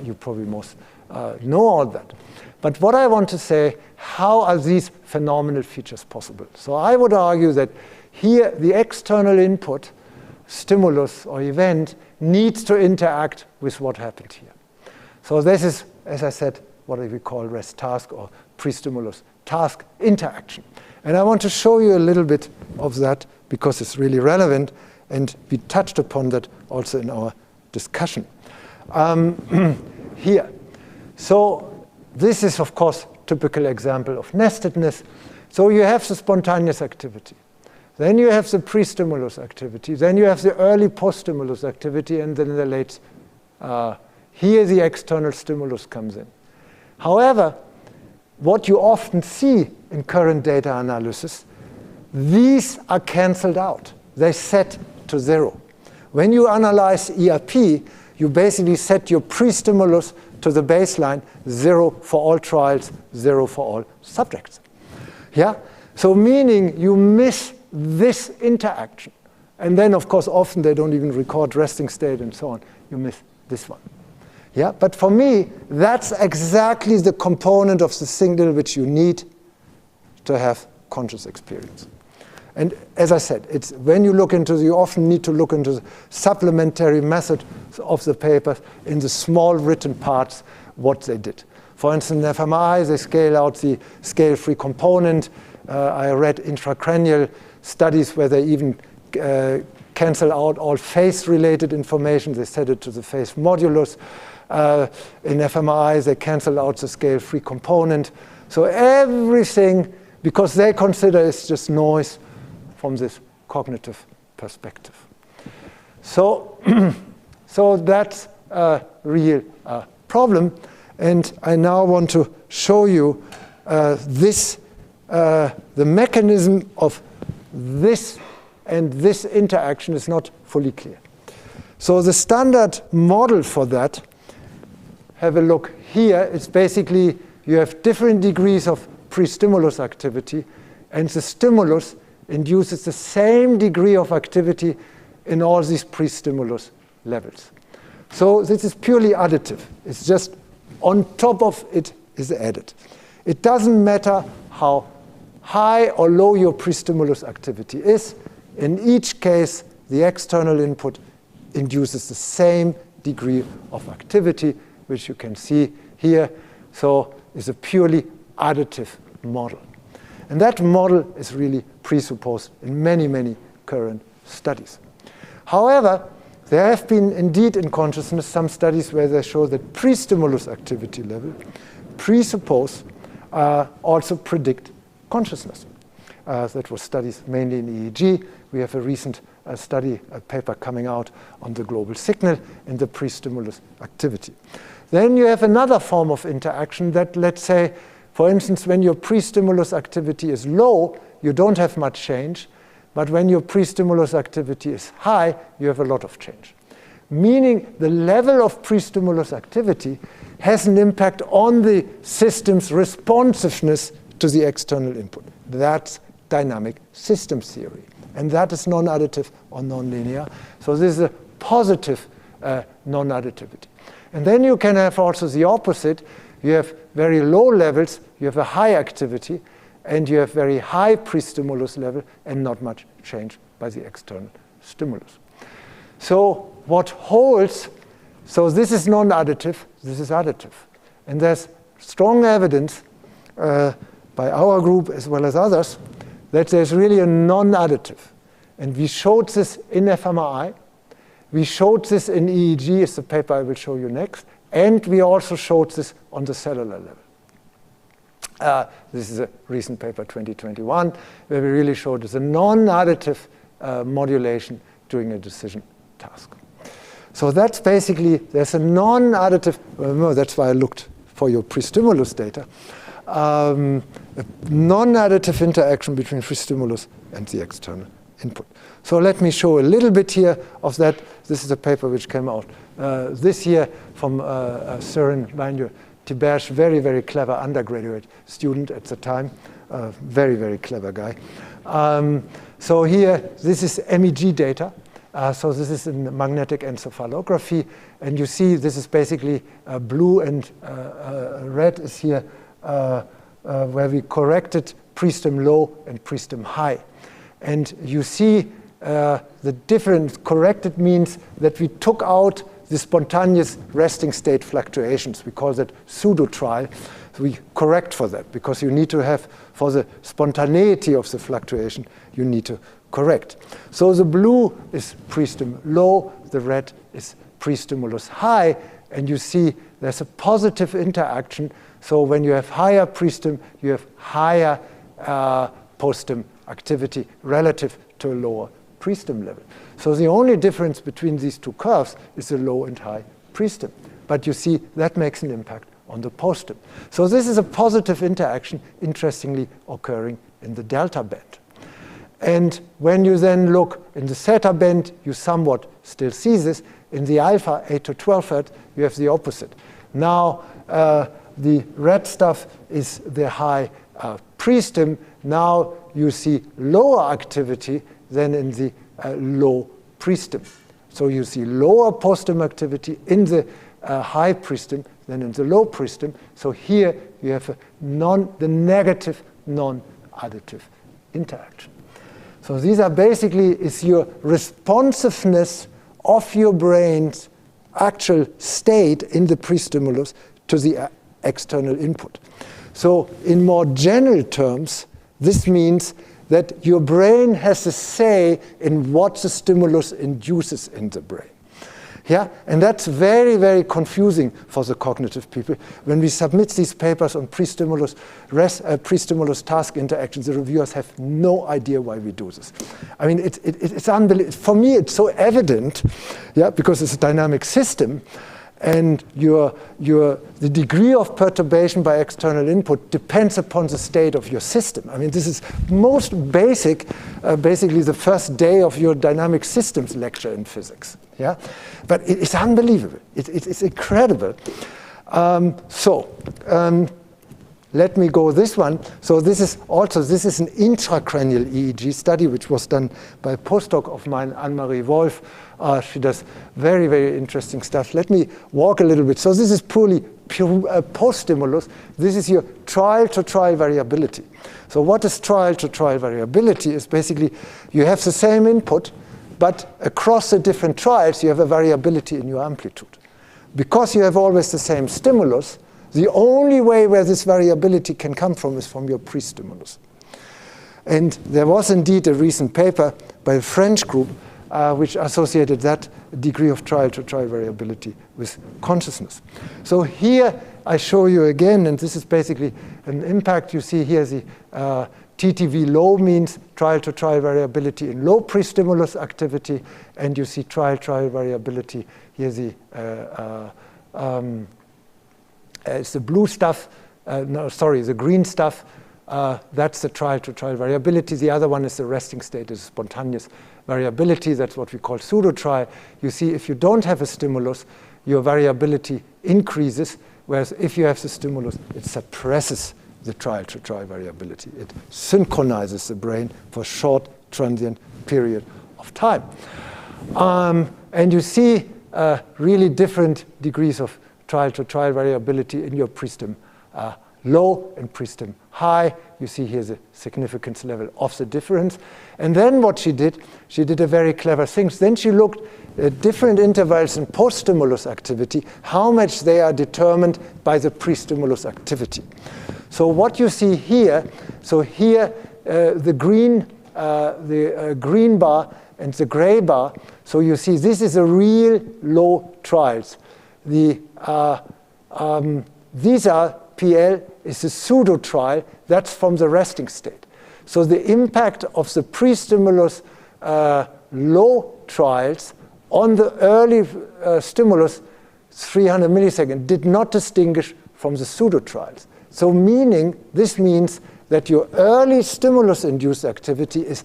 You probably most know all that. But what I want to say, how are these phenomenal features possible? So I would argue that here the external input, stimulus or event, needs to interact with what happened here. So this is, as I said, what we call rest task or pre-stimulus task interaction. And I want to show you a little bit of that because it's really relevant, and we touched upon that also in our discussion. Here. So this is, of course, typical example of nestedness. So you have the spontaneous activity. Then you have the pre-stimulus activity. Then you have the early post-stimulus activity, and then the late. Here the external stimulus comes in. However, what you often see in current data analysis, these are cancelled out. They set to 0. When you analyze ERP, you basically set your pre-stimulus to the baseline, 0 for all trials, 0 for all subjects. Yeah? So meaning you miss this interaction. And then, of course, often they don't even record resting state and so on. You miss this one. Yeah? But for me, that's exactly the component of the signal which you need to have conscious experience. And as I said, it's when you look into, you often need to look into the supplementary method of the papers in the small written parts, what they did. For instance, in fMRI, they scale out the scale-free component. I read intracranial studies where they even cancel out all phase-related information. They set it to the phase modulus. In fMRI, they cancel out the scale-free component. So everything, because they consider it's just noise from this cognitive perspective. So, so that's a real problem. And I now want to show you the mechanism of this and this interaction is not fully clear. So the standard model for that, have a look here, it's basically you have different degrees of pre-stimulus activity, and the stimulus induces the same degree of activity in all these pre-stimulus levels. So this is purely additive. It's just on top of it is added. It doesn't matter how high or low your pre-stimulus activity is. In each case, the external input induces the same degree of activity, which you can see here. So it's a purely additive model. And that model is really presupposed in many, many current studies. However, there have been indeed in consciousness some studies where they show that pre-stimulus activity level presuppose also predict consciousness. That was studies mainly in EEG. We have a recent study, a paper coming out on the global signal in the pre-stimulus activity. Then you have another form of interaction that, let's say, for instance, when your pre-stimulus activity is low, you don't have much change. But when your pre-stimulus activity is high, you have a lot of change. Meaning the level of pre-stimulus activity has an impact on the system's responsiveness to the external input. That's dynamic systems theory. And that is non-additive or non-linear. So this is a positive non-additivity. And then you can have also the opposite. You have very low levels, you have a high activity, and you have very high pre-stimulus level and not much change by the external stimulus. So what holds, so this is non-additive, this is additive. And there's strong evidence by our group as well as others that there's really a non-additive. And we showed this in fMRI. We showed this in EEG, is the paper I will show you next. And we also showed this on the cellular level. This is a recent paper, 2021, where we really showed this a non-additive modulation during a decision task. So that's basically, there's a non-additive, well, that's why I looked for your pre-stimulus data, a non-additive interaction between pre-stimulus and the external input. So let me show a little bit here of that. This is a paper which came out this year from Søren Veinjø Tiberge, very, very clever undergraduate student at the time, very, very clever guy. So here, this is MEG data. So this is in magnetic encephalography. And you see this is basically blue and red is here where we corrected pre-stim low and pre-stim high. And you see the difference. Corrected means that we took out the spontaneous resting state fluctuations. We call that pseudo trial. So we correct for that because you need to have, for the spontaneity of the fluctuation, you need to correct. So the blue is pre-stim low, the red is pre-stimulus high, and you see there's a positive interaction. So when you have higher pre-stim, you have higher post-stim activity relative to a lower pre-stim level. So the only difference between these two curves is the low and high pre-stim. But you see that makes an impact on the post-stim. So this is a positive interaction, interestingly occurring in the delta band. And when you then look in the theta band, you somewhat still see this. In the alpha, 8 to 12 hertz, you have the opposite. Now, the red stuff is the high pre-stim. Now you see lower activity than in the low pre-stim. So you see lower post-stim activity in the high pre-stim than in the low pre-stim. So here you have the negative non-additive interaction. So these are basically is your responsiveness of your brain's actual state in the pre-stimulus to the external input. So in more general terms, this means that your brain has a say in what the stimulus induces in the brain. Yeah, and that's very, very confusing for the cognitive people. When we submit these papers on pre-stimulus task interactions, the reviewers have no idea why we do this. I mean, it's unbelievable. For me, it's so evident, yeah, because it's a dynamic system, and the degree of perturbation by external input depends upon the state of your system. I mean, this is most basic, basically the first day of your dynamic systems lecture in physics. Yeah, but it's unbelievable. It's incredible. Let me go this one. So this is an intracranial EEG study, which was done by a postdoc of mine, Anne-Marie Wolf. She does very, very interesting stuff. Let me walk a little bit. So this is pure post-stimulus. This is your trial-to-trial variability. So what is trial-to-trial variability? Is basically you have the same input, but across the different trials, you have a variability in your amplitude. Because you have always the same stimulus, the only way where this variability can come from is from your pre-stimulus. And there was indeed a recent paper by a French group which associated that degree of trial-to-trial variability with consciousness. So here I show you again, and this is basically an impact. You see here the TTV low means trial-to-trial variability in low pre-stimulus activity, and you see trial-trial variability. Here's it's the blue stuff, the green stuff. That's the trial-to-trial variability. The other one is the resting state, is spontaneous variability. That's what we call pseudo-trial. You see, if you don't have a stimulus, your variability increases, whereas if you have the stimulus, it suppresses the trial-to-trial variability. It synchronizes the brain for a short, transient period of time. And you see really different degrees of trial-to-trial variability in your pre-stim low and pre-stim high. You see here the significance level of the difference. And then what she did a very clever thing. Then she looked at different intervals in post-stimulus activity, how much they are determined by the pre-stimulus activity. So what you see here, the green bar and the gray bar, so you see this is a real low trials. These are PL is a pseudo trial. That's from the resting state. So the impact of the pre-stimulus low trials on the early stimulus, 300 milliseconds, did not distinguish from the pseudo trials. So this means that your early stimulus-induced activity is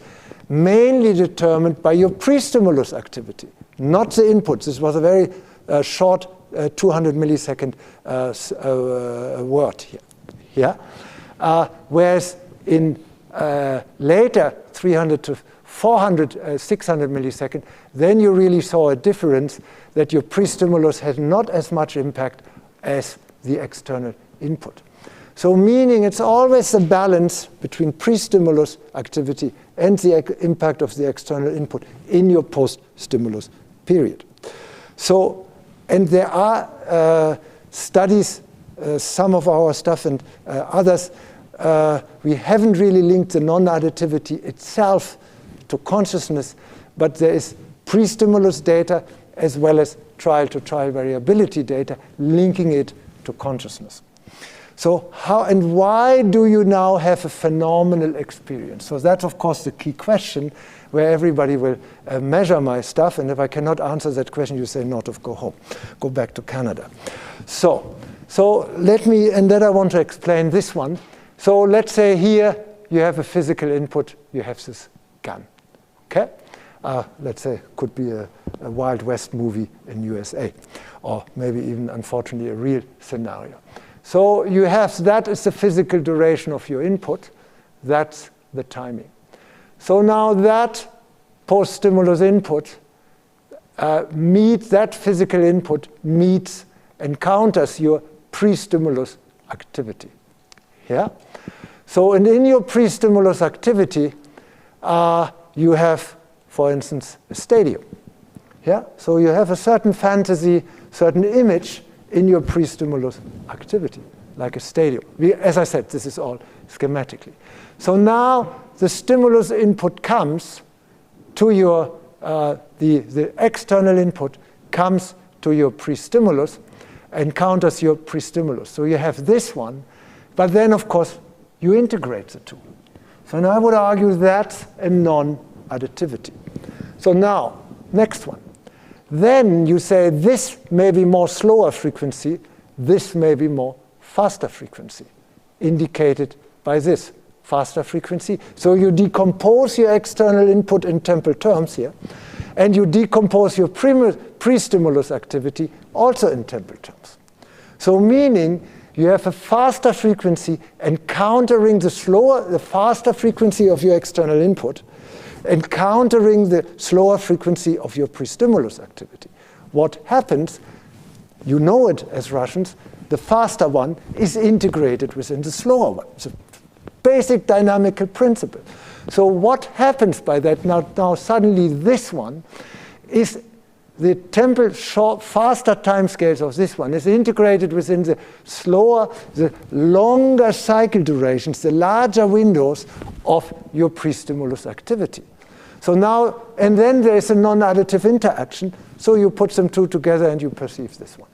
mainly determined by your pre-stimulus activity, not the inputs. This was a very short 200 millisecond word here. Yeah? Whereas in later 300 to 400, 600 millisecond, then you really saw a difference that your pre-stimulus had not as much impact as the external input. So meaning it's always a balance between pre-stimulus activity and the impact of the external input in your post-stimulus period. So, and there are studies, some of our stuff and others, we haven't really linked the non-additivity itself to consciousness, but there is pre-stimulus data as well as trial-to-trial variability data linking it to consciousness. So how and why do you now have a phenomenal experience? So that's, of course, the key question where everybody will measure my stuff. And if I cannot answer that question, you say, Northoff, go home. Go back to Canada. So let me, and then I want to explain this one. So let's say here you have a physical input. You have this gun. Okay? Let's say could be a Wild West movie in USA. Or maybe even, unfortunately, a real scenario. So you have, that is the physical duration of your input. That's the timing. So now that post-stimulus input meets, that physical input meets, encounters your pre-stimulus activity. Yeah? So and in your pre-stimulus activity, you have, for instance, a stadium. Yeah? So you have a certain fantasy, certain image in your pre-stimulus activity, like a stadium. As I said, this is all schematically. So now the stimulus input comes to your, the external input comes to your pre-stimulus, encounters your pre-stimulus. So you have this one, but then, of course, you integrate the two. So now I would argue that's a non-additivity. So now, next one. Then you say this may be more slower frequency, this may be more faster frequency, indicated by this faster frequency. So you decompose your external input in temporal terms here, and you decompose your pre-stimulus activity also in temporal terms. So meaning you have a faster frequency encountering the faster frequency of your external input, encountering the slower frequency of your pre-stimulus activity. What happens, you know it as Russians, the faster one is integrated within the slower one. It's a basic dynamical principle. So what happens by that, now suddenly this one is the temporal faster timescales of this one is integrated within the slower, the longer cycle durations, the larger windows of your pre-stimulus activity. So now, and then there is a non-additive interaction, so you put them two together and you perceive this one.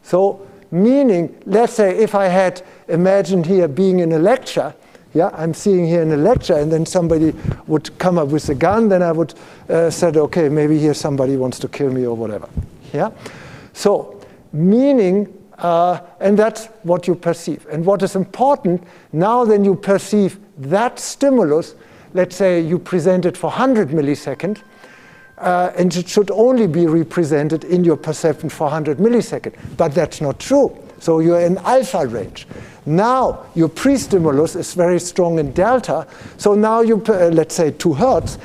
So meaning, let's say if I had imagined here being in a lecture, yeah, I'm seeing here in a lecture, and then somebody would come up with a gun, then I would say, okay, maybe here somebody wants to kill me or whatever. Yeah? So meaning, and that's what you perceive. And what is important, now then you perceive that stimulus, let's say you present it for 100 milliseconds, and it should only be represented in your perception for 100 milliseconds. But that's not true. So you're in alpha range. Now your pre-stimulus is very strong in delta. So now you, let's say 2 hertz.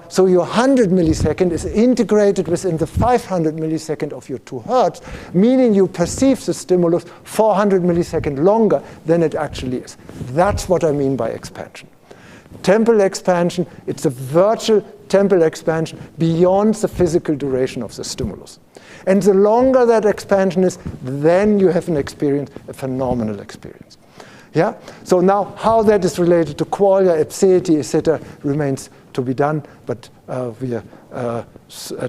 So your 100 millisecond is integrated within the 500 millisecond of your 2 hertz, meaning you perceive the stimulus 400 milliseconds longer than it actually is. That's what I mean by expansion. Temporal expansion, it's a virtual temporal expansion beyond the physical duration of the stimulus. And the longer that expansion is, then you have an experience, a phenomenal experience. Yeah? So now how that is related to qualia, ipseity, etc. remains to be done, but we are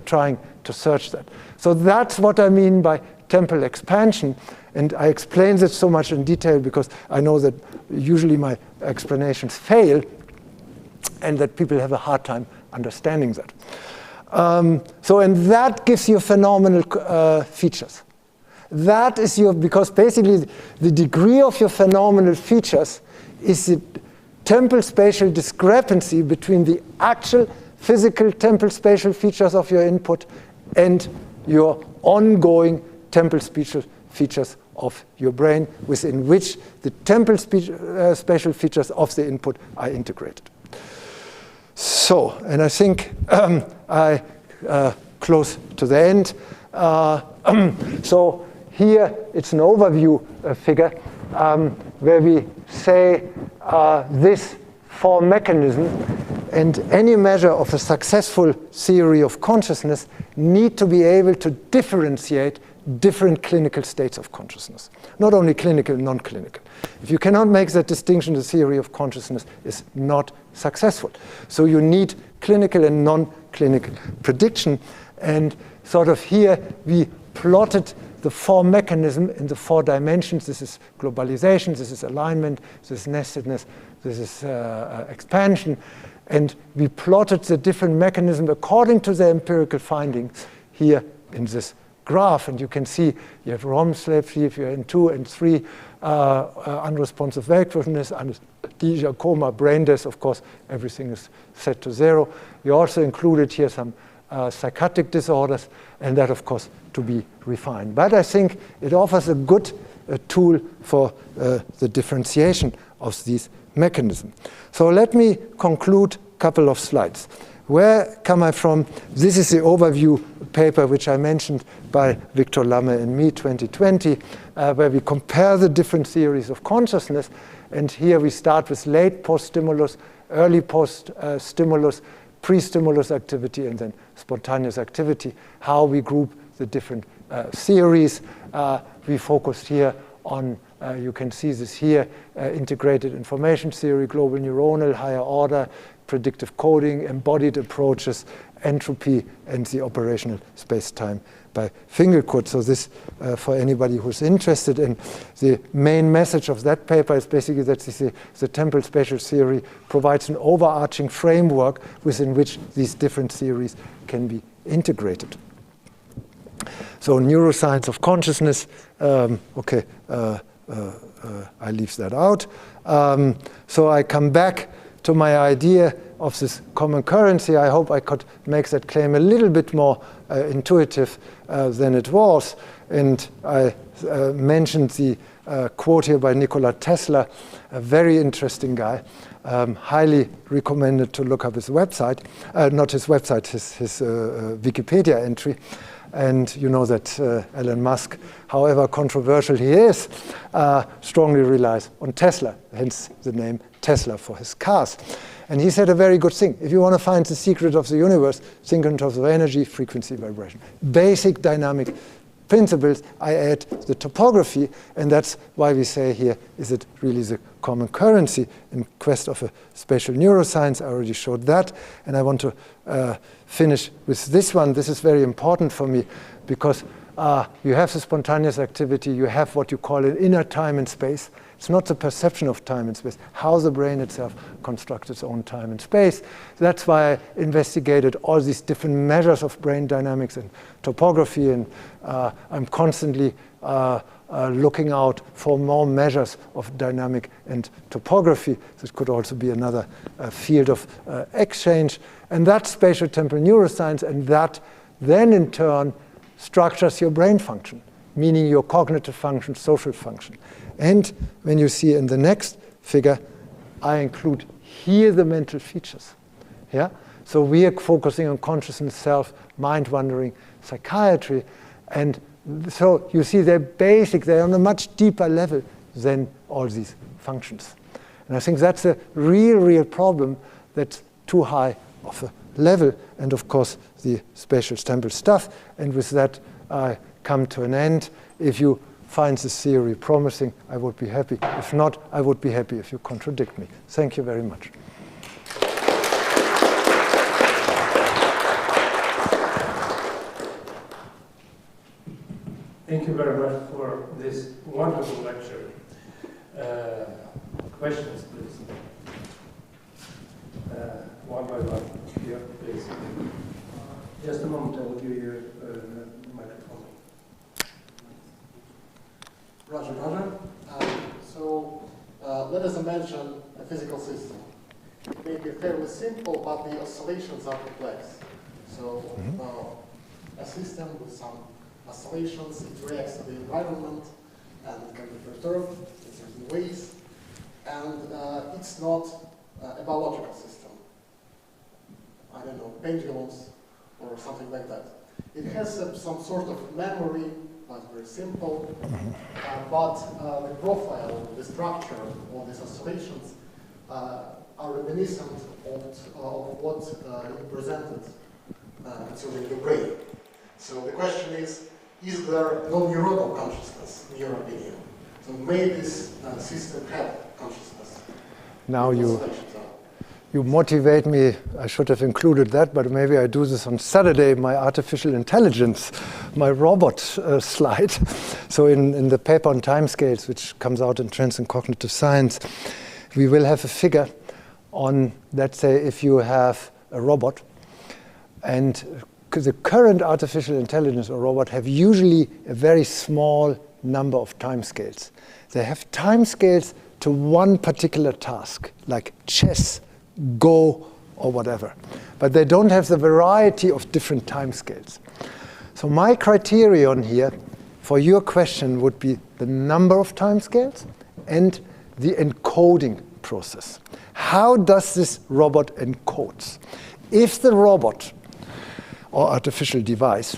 trying to search that. So that's what I mean by temporal expansion. And I explain this so much in detail because I know that usually my explanations fail and that people have a hard time understanding that. So, and that gives you phenomenal features. That is your, because basically the degree of your phenomenal features is the temporal spatial discrepancy between the actual physical temporal spatial features of your input and your ongoing temporal spatial features of your brain, within which the temporal spatial features of the input are integrated. So, and I think I close to the end. So here it's an overview figure where we say this form mechanism and any measure of a successful theory of consciousness need to be able to differentiate different clinical states of consciousness. Not only clinical, non-clinical. If you cannot make that distinction, the theory of consciousness is not successful. So you need clinical and non-clinical prediction. And sort of here we plotted the four mechanisms in the 4 dimensions. This is globalization, this is alignment, this is nestedness, this is expansion. And we plotted the different mechanisms according to the empirical findings here in this graph. And you can see you have ROM slave if you're in 2 and 3, unresponsive wakefulness, anesthesia, coma, brain death. Of course, everything is set to 0. We also included here some psychotic disorders, and that, of course, to be refined. But I think it offers a good tool for the differentiation of these mechanisms. So let me conclude a couple of slides. Where come I from? This is the overview paper which I mentioned by Victor Lamme and me, 2020, where we compare the different theories of consciousness. And here we start with late post-stimulus, early post-stimulus, pre-stimulus activity, and then spontaneous activity, how we group the different theories. We focused here on, you can see this here, integrated information theory, global neuronal, higher order, predictive coding, embodied approaches, entropy, and the operational space-time by Fingerkurt. So this, for anybody who's interested in the main message of that paper, is basically that the temporal spatial theory provides an overarching framework within which these different theories can be integrated. So neuroscience of consciousness, I leave that out. So I come back to my idea of this common currency. I hope I could make that claim a little bit more intuitive than it was. And I mentioned the quote here by Nikola Tesla, a very interesting guy. Highly recommended to look up his website, not his website, his Wikipedia entry. And you know that Elon Musk, however controversial he is, strongly relies on Tesla, hence the name Tesla for his cars. And he said a very good thing. If you want to find the secret of the universe, think in terms of energy, frequency, vibration. Basic dynamic principles, I add the topography, and that's why we say here, is it really the common currency in quest of a spatial neuroscience? I already showed that, and I want to finish with this one. This is very important for me because you have the spontaneous activity, you have what you call an inner time and space. It's not the perception of time and space, how the brain itself constructs its own time and space. That's why I investigated all these different measures of brain dynamics and topography, and I'm constantly looking out for more measures of dynamic and topography. This could also be another field of exchange. And that's spatial temporal neuroscience, and that then in turn structures your brain function, meaning your cognitive function, social function. And when you see in the next figure, I include here the mental features. Yeah? So we are focusing on consciousness, self, mind wandering, psychiatry. And so you see they're basic, they're on a much deeper level than all these functions. And I think that's a real problem that's too high of a level. And of course, the spatial temporal stuff. And with that, I come to an end. If you find this theory promising, I would be happy. If not, I would be happy if you contradict me. Thank you very much. Thank you very much for this wonderful lecture. Questions, please. One by one. Here, please. Just a moment, I will give you a microphone. Roger. Let us imagine a physical system. It may be fairly simple, but the oscillations are complex. So a system with some oscillations, it reacts to the environment, and it can be perturbed in certain ways. And it's not a biological system. I don't know, pendulums or something like that. It has some sort of memory, but very simple. But the profile, the structure of these oscillations are reminiscent of what you presented concerning the brain. So the question is there non-neuronal consciousness, in your opinion? So may this system have consciousness? Now you motivate me. I should have included that, but maybe I do this on Saturday, my artificial intelligence, my robot slide. So in the paper on timescales, which comes out in Trends in Cognitive Science, we will have a figure on, let's say, if you have a robot, and the current artificial intelligence or robot have usually a very small number of timescales. They have timescales to one particular task, like chess, Go, or whatever. But they don't have the variety of different timescales. So my criterion here for your question would be the number of timescales and the encoding process. How does this robot encode? If the robot or artificial device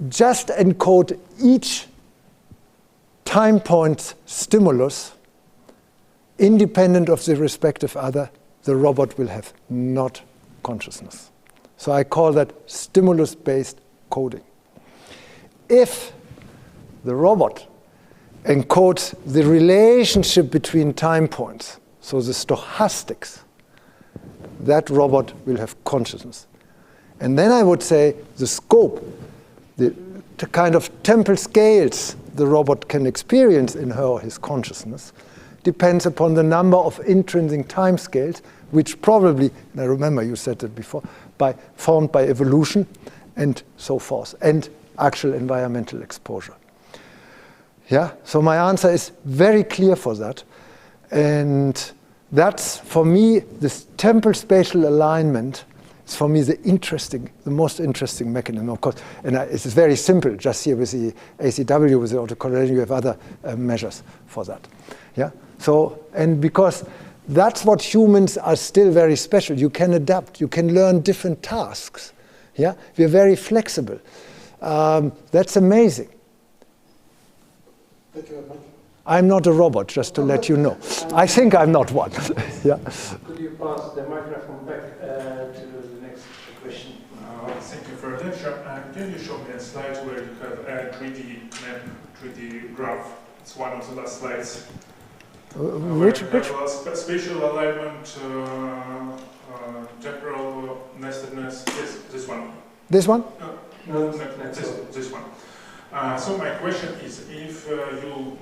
just encode each time point stimulus independent of the respective other, the robot will have not consciousness. So I call that stimulus-based coding. If the robot encodes the relationship between time points, so the stochastics, that robot will have consciousness. And then I would say the scope, the kind of temporal scales the robot can experience in her or his consciousness, depends upon the number of intrinsic time scales, which probably, and I remember you said that before, formed by evolution and so forth, and actual environmental exposure. Yeah, so my answer is very clear for that. And that's, for me, this temporal spatial alignment is, for me, the most interesting mechanism, of course. And it's very simple, just here with the ACW, with the autocorrelation, you have other measures for that. Yeah. So, and because that's what humans are still very special. You can adapt. You can learn different tasks. Yeah, we're very flexible. That's amazing. Thank you very much. I'm not a robot, just to let you know. I think I'm not one. Yeah. Could you pass the microphone back to the next question? Thank you for the lecture. Can you show me a slide where you have a 3D map, 3D graph? It's one of the last slides. Which? Spatial alignment, temporal, nestedness. Yes, this one. This one? No, this one. So my question is, if you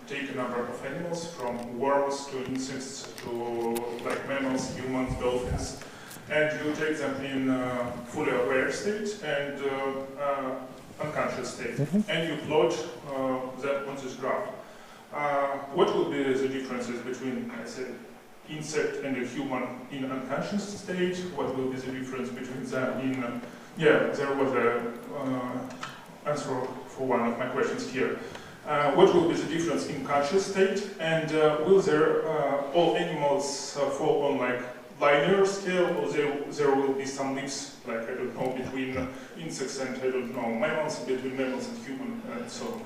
take a number of animals, from worms to insects to like mammals, humans, dolphins, and you take them in fully aware state and unconscious state, and you plot that on this graph. What will be the differences between, I said, insect and a human in unconscious state? What will be the difference between them in, there was an answer for one of my questions here. What will be the difference in conscious state? And will there all animals fall on like linear scale, or there will be some leaps, like, I don't know, between insects and, I don't know, mammals, between mammals and human, and so on?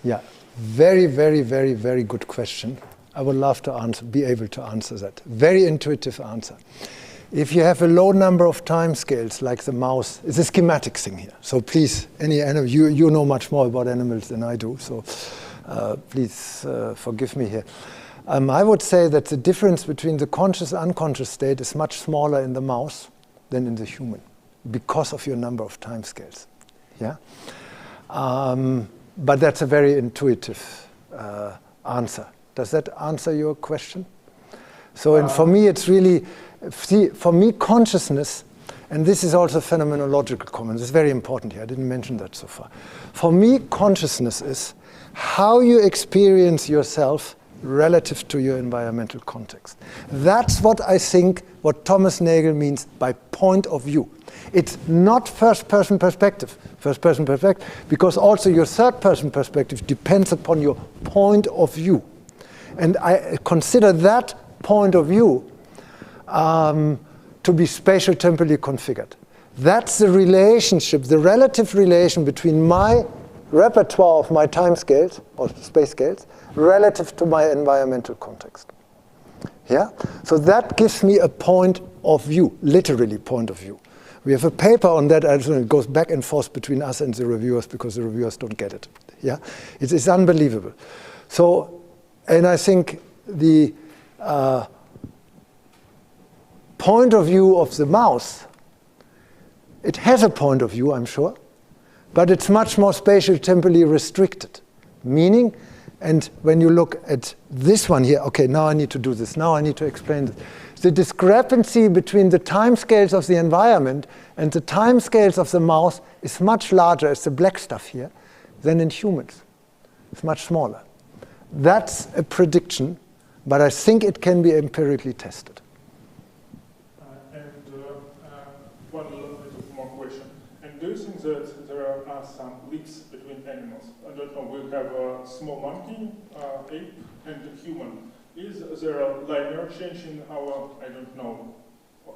Yeah. Very, very, very, very good question. I would love to be able to answer that. Very intuitive answer. If you have a low number of time scales, like the mouse, it's a schematic thing here. So please, any animal, you know much more about animals than I do, so please forgive me here. I would say that the difference between the conscious and unconscious state is much smaller in the mouse than in the human, because of your number of time scales. Yeah. But that's a very intuitive answer. Does that answer your question? So, and for me, it's really, for me, consciousness, and this is also phenomenological comment, it's very important here, I didn't mention that so far. For me, consciousness is how you experience yourself relative to your environmental context. That's what I think, what Thomas Nagel means by point of view. It's not first-person perspective. First-person perspective, because also your third-person perspective depends upon your point of view. And I consider that point of view to be spatial-temporally configured. That's the relationship, the relative relation between my repertoire of my time scales, or space scales, relative to my environmental context. Yeah? So that gives me a point of view, literally point of view. We have a paper on that, it goes back and forth between us and the reviewers because the reviewers don't get it. Yeah, it's unbelievable. So, and I think the point of view of the mouse, it has a point of view, I'm sure, but it's much more spatial temporally restricted. Meaning, and when you look at this one here, okay, now I need to do this, now I need to explain this. The discrepancy between the timescales of the environment and the timescales of the mouse is much larger as the black stuff here than in humans. It's much smaller. That's a prediction, but I think it can be empirically tested. One little more question. And do you think that there are some leaps between animals? I don't know, we have a small monkey, ape, and a human. Is there a linear change in our, I don't know,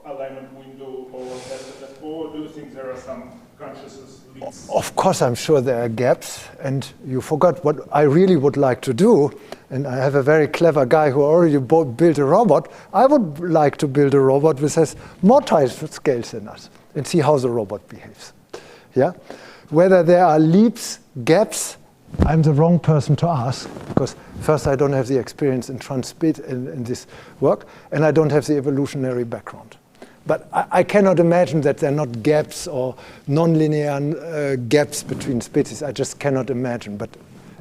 alignment window, or do you think there are some consciousness leaps? Of course, I'm sure there are gaps, and you forgot what I really would like to do, and I have a very clever guy who already built a robot. I would like to build a robot which has more timescales than us, and see how the robot behaves. Yeah? Whether there are leaps, gaps, I'm the wrong person to ask, because first I don't have the experience in this work, and I don't have the evolutionary background. But I cannot imagine that there are not gaps or nonlinear gaps between species. I just cannot imagine, but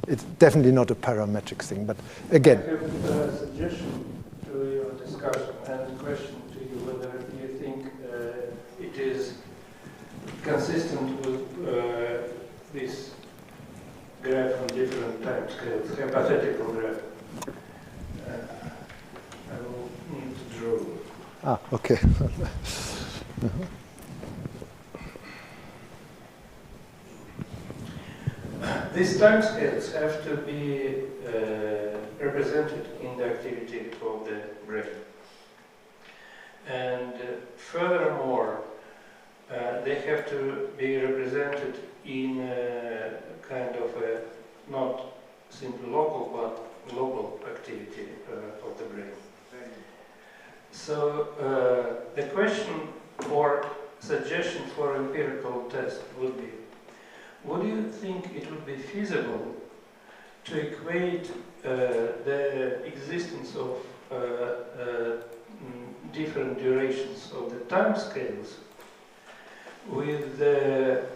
it's definitely not a parametric thing. But again, I have a suggestion to your discussion and a question to you, whether you think it is consistent with this graph on different time scales, hypothetical graph. I will need to draw. Ah, okay. These time scales have to be represented in the activity of the brain. And furthermore, they have to be represented in a kind of a not simply local but global activity of the brain. So the question or suggestion for empirical test would be, would you think it would be feasible to equate the existence of different durations of the time scales with the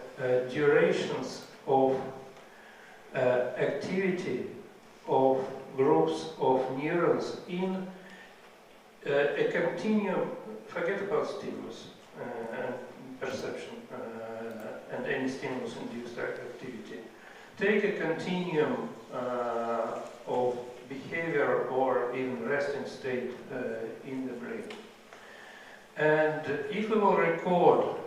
durations of activity of groups of neurons in a continuum? Forget about stimulus and perception and any stimulus-induced activity. Take a continuum of behavior or even resting state in the brain. And if we will record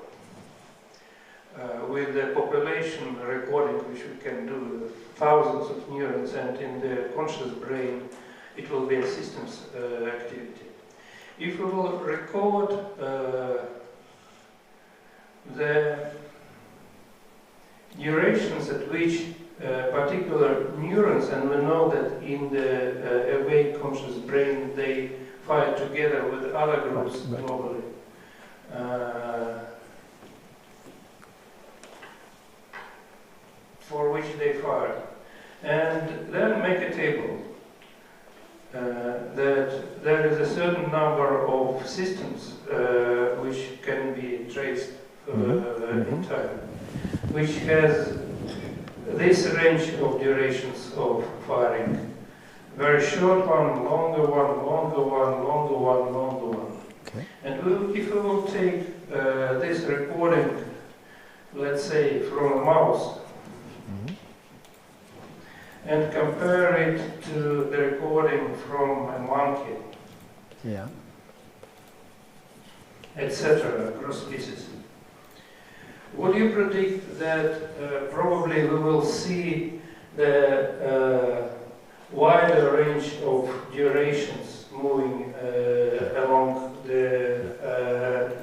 with the population recording, which we can do with thousands of neurons, and in the conscious brain, it will be a systems activity. If we will record the durations at which particular neurons, and we know that in the awake conscious brain they fire together with other groups globally. For which they fire, and then make a table that there is a certain number of systems which can be traced in time, which has this range of durations of firing. Very short one, longer one, longer one, longer one, longer one. Okay. And if we will take this recording, let's say from a mouse, and compare it to the recording from a monkey, yeah, etc., across species, would you predict that probably we will see the wider range of durations moving along the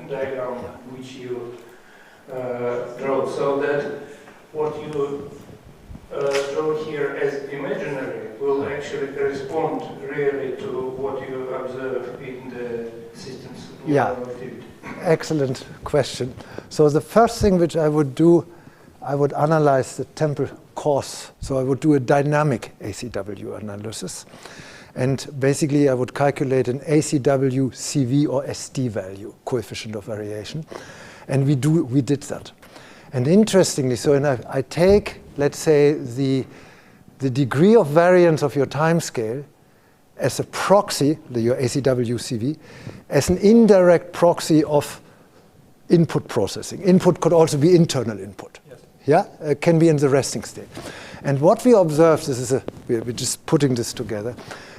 diagram which you draw, so that what you draw here as imaginary will actually correspond really to what you observe in the systems of neural activity? Excellent question. So the first thing which I would do, I would analyze the temporal course. So I would do a dynamic ACW analysis. And basically, I would calculate an ACW, CV, or ST value, coefficient of variation. And we did that. And interestingly, so I take, let's say, the degree of variance of your time scale as a proxy, your ACW, CV, as an indirect proxy of input processing. Input could also be internal input. Yes. Yeah, it can be in the resting state. And what we observed, we're just putting this together,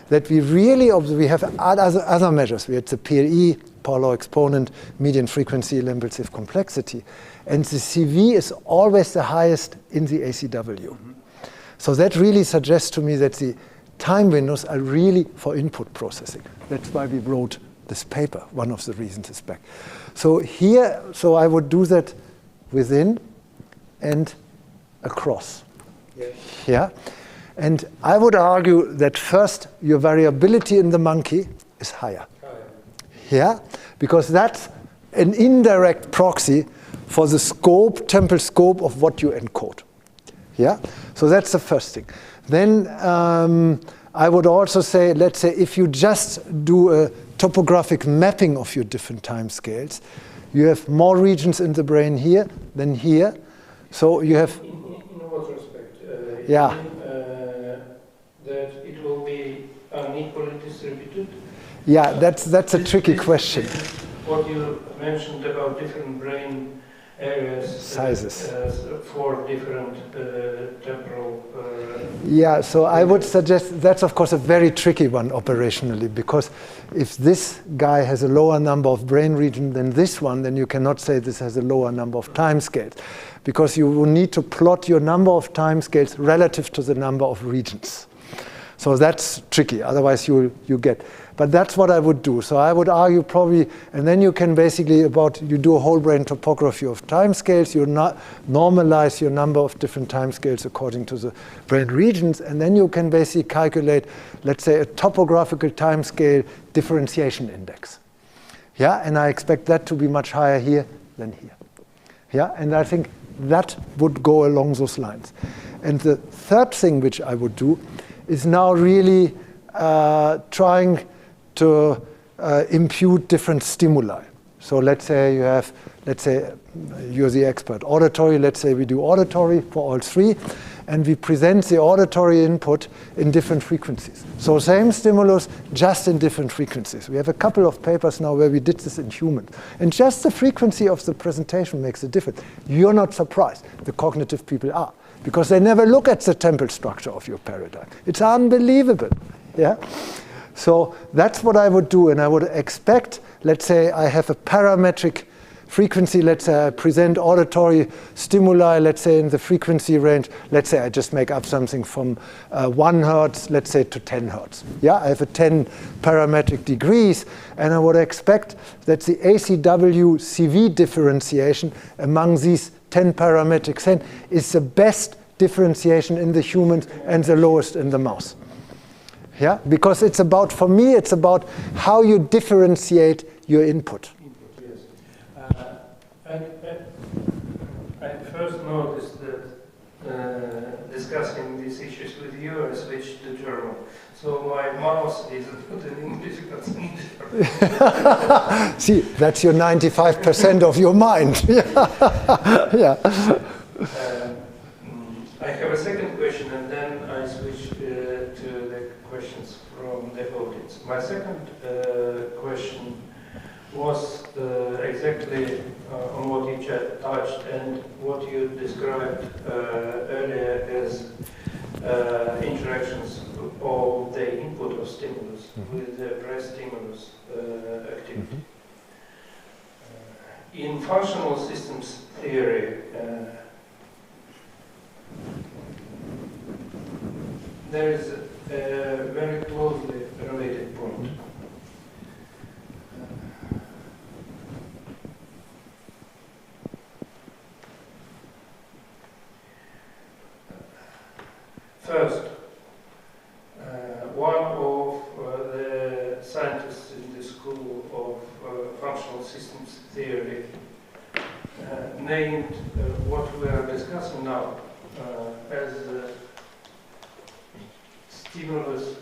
that we really observe, we have other measures. We had the PLE, power law exponent, median frequency, impulsive complexity. And the CV is always the highest in the ACW. Mm-hmm. So that really suggests to me that the time windows are really for input processing. That's why we wrote this paper. One of the reasons is back. So here, I would do that within and across. Yes. Yeah. And I would argue that first, your variability in the monkey is higher. Yeah, because that's an indirect proxy for the scope, temporal scope of what you encode. Yeah, so that's the first thing. Then I would also say, let's say, if you just do a topographic mapping of your different time scales, you have more regions in the brain here than here. So you have. In what respect? Yeah. That it will be unequally distributed? Yeah, that's a tricky question. What you mentioned about different brain areas, sizes for different temporal. Yeah, so I would suggest that's of course a very tricky one operationally, because if this guy has a lower number of brain regions than this one, then you cannot say this has a lower number of time scales, because you will need to plot your number of time scales relative to the number of regions. So that's tricky, otherwise you get. But that's what I would do. So I would argue probably, and then you can basically you do a whole brain topography of time scales, you normalize your number of different time scales according to the brain regions, and then you can basically calculate, let's say, a topographical time scale differentiation index. Yeah, and I expect that to be much higher here than here. Yeah, and I think that would go along those lines. And the third thing which I would do is now really trying to impute different stimuli. So let's say you're the expert. Auditory, let's say we do auditory for all three, and we present the auditory input in different frequencies. So same stimulus, just in different frequencies. We have a couple of papers now where we did this in humans. And just the frequency of the presentation makes a difference. You're not surprised. The cognitive people are, because they never look at the temporal structure of your paradigm. It's unbelievable. Yeah. So that's what I would do, and I would expect, let's say I have a parametric frequency, let's say I present auditory stimuli, let's say in the frequency range, let's say I just make up something from 1 hertz, let's say to 10 hertz. Yeah, I have a 10 parametric degrees, and I would expect that the ACW CV differentiation among these 10 parametric sense is the best differentiation in the humans and the lowest in the mouse. Yeah, because it's about, for me, it's about how you differentiate your input. Yes. I first noticed that discussing these issues with you, I switched to German. So my mouse is not in English, but in German. See, that's your 95% of your mind. Yeah. I have a second question, and then I switch to the questions from the audience. My second question was exactly on what you touched and what you described earlier as interactions of the input of stimulus with the pre-stimulus activity. In functional systems theory, there is a very closely related point. First, one of the scientists in the School of Functional Systems Theory named what we are discussing now as stimulus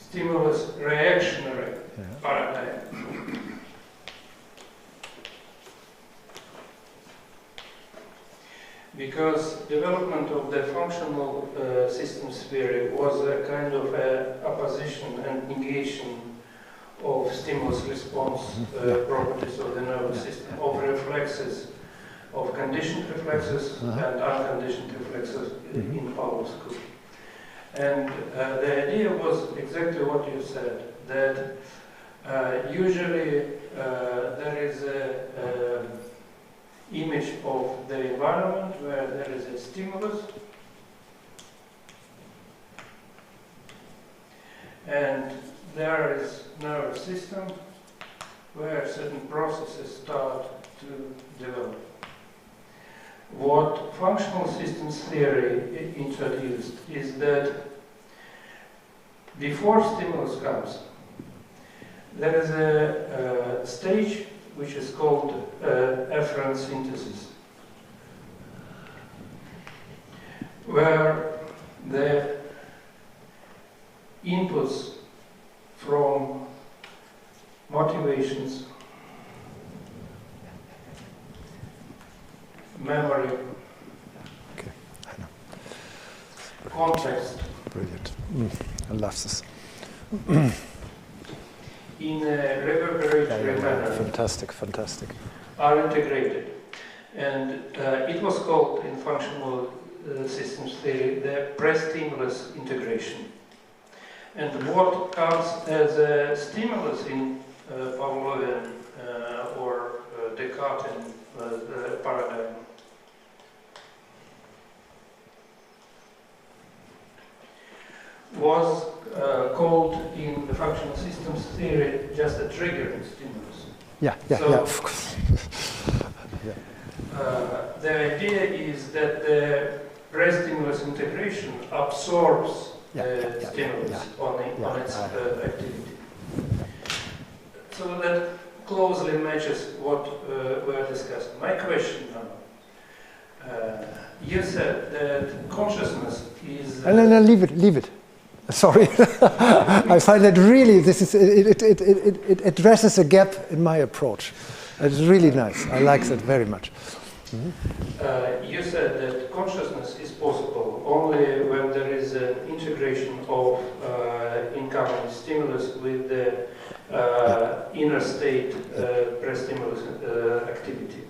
stimulus reactionary paradigm. Because development of the functional systems theory was a kind of opposition and negation of stimulus-response properties of the nervous system, of reflexes, of conditioned reflexes and unconditioned reflexes in power school. And the idea was exactly what you said, that usually there is a image of the environment where there is a stimulus and there is nervous system where certain processes start to develop. What functional systems theory introduced is that before stimulus comes, there is a stage which is called afferent synthesis, where the inputs from motivations, memory, context, brilliant. I love this. in a reverberatory manner. Fantastic, fantastic. Are integrated. And it was called in functional systems theory the pre-stimulus integration. And what comes as a stimulus in Pavlovian or Descartes paradigm was called in the functional systems theory just a triggering stimulus. Of course. The idea is that the pre-stimulus integration absorbs the stimulus on its activity. So that closely matches what we're discussing. My question now, you said that consciousness is... No, leave it. Sorry, I find that really it addresses a gap in my approach. It's really nice. I like that very much. You said that consciousness is possible only when there is an integration of incoming stimulus with the inner state pre-stimulus activity.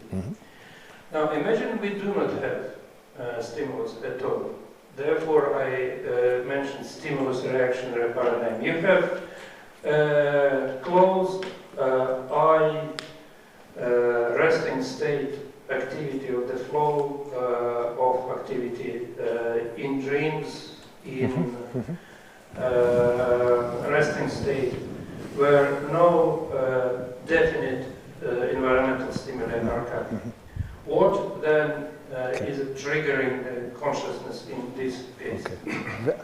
Now imagine we do not have stimulus at all. Therefore, I mentioned stimulus reactionary paradigm. You have closed eye resting state activity of the flow of activity in dreams, in resting state, where no definite environmental stimuli are coming. What then is triggering the consciousness in this case?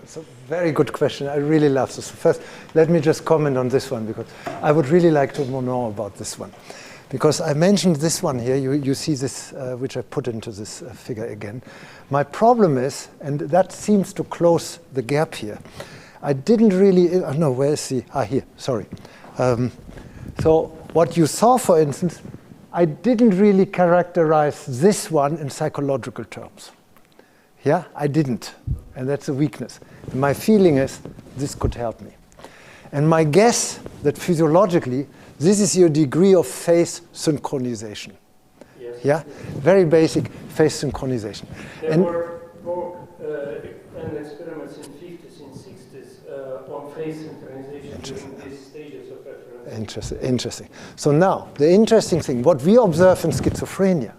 It's a very good question. I really love this. First, let me just comment on this one, because I would really like to know more about this one. Because I mentioned this one here, you see this, which I put into this figure again. My problem is, and that seems to close the gap here, I didn't really, no, where is he? Here, sorry. So what you saw, for instance, I didn't really characterize this one in psychological terms. Yeah, I didn't, and that's a weakness. And my feeling is this could help me. And my guess that physiologically, this is your degree of phase synchronization. Yes. Yeah, very basic phase synchronization. There were experiments in 50s and 60s on phase synchronization during these stages of reference. Interesting. So now, the interesting thing, what we observe in schizophrenia,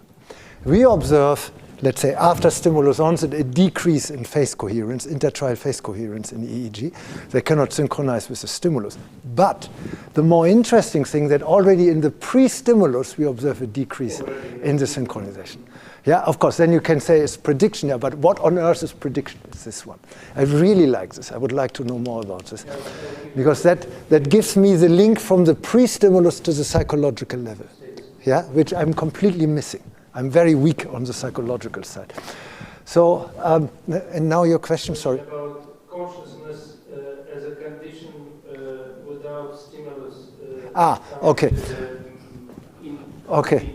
we observe, let's say, after stimulus onset, a decrease in phase coherence, intertrial phase coherence in EEG. They cannot synchronize with the stimulus. But the more interesting thing that already in the pre-stimulus, we observe a decrease in the synchronization. Yeah, of course, then you can say it's prediction, yeah, but what on earth is prediction? It's this one. I really like this. I would like to know more about this. Because that gives me the link from the pre-stimulus to the psychological level, yeah, which I'm completely missing. I'm very weak on the psychological side. So, and now your question, sorry. About consciousness as a condition Okay. Okay.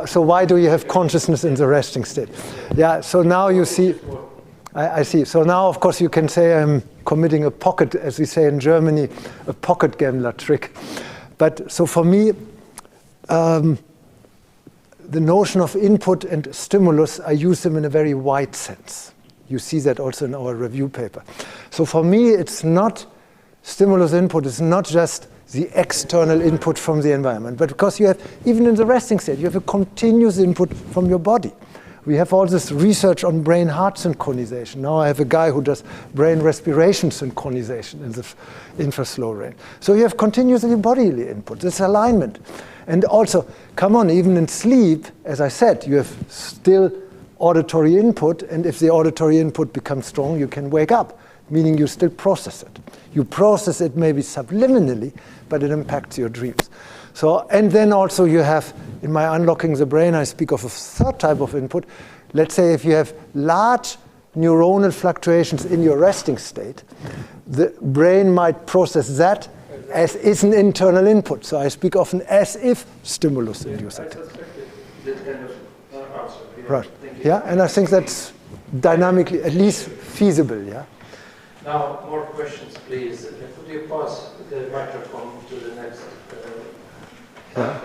So why do you have consciousness in the resting state? Yeah, so now you see, I see. So now, of course, you can say I'm committing a pocket, as we say in Germany, a pocket gambler trick. But so for me, the notion of input and stimulus, I use them in a very wide sense. You see that also in our review paper. So for me, it's not stimulus input, it's not just the external input from the environment, but because you have, even in the resting state, you have a continuous input from your body. We have all this research on brain-heart synchronization. Now I have a guy who does brain respiration synchronization in the infraslow range. So you have continuously bodily input, this alignment. And also, come on, even in sleep, as I said, you have still auditory input, and if the auditory input becomes strong, you can wake up, meaning you still process it. You process it maybe subliminally, but it impacts your dreams. So, and then also you have, in my Unlocking the Brain, I speak of a third type of input. Let's say if you have large neuronal fluctuations in your resting state, the brain might process that as is an internal input. So I speak of an as-if stimulus-induced activity. Right. Yeah, and I think that's dynamically at least feasible, yeah? Now, more questions, please. Could you pass the microphone to the next? Yeah.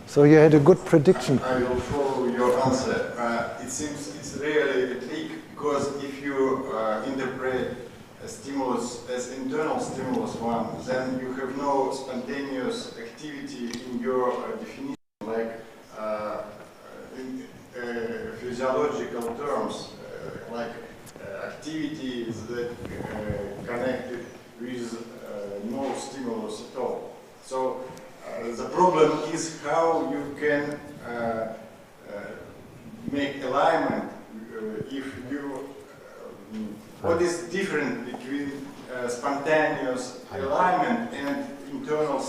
So you had a good prediction. I will follow your answer. It seems it's really a trick, because if you interpret a stimulus as internal stimulus one, then you have no spontaneous activity in your definition, like in physiological terms, like activities that connected with no stimulus at all. So the problem is how you can make alignment if you what is different between spontaneous alignment and internal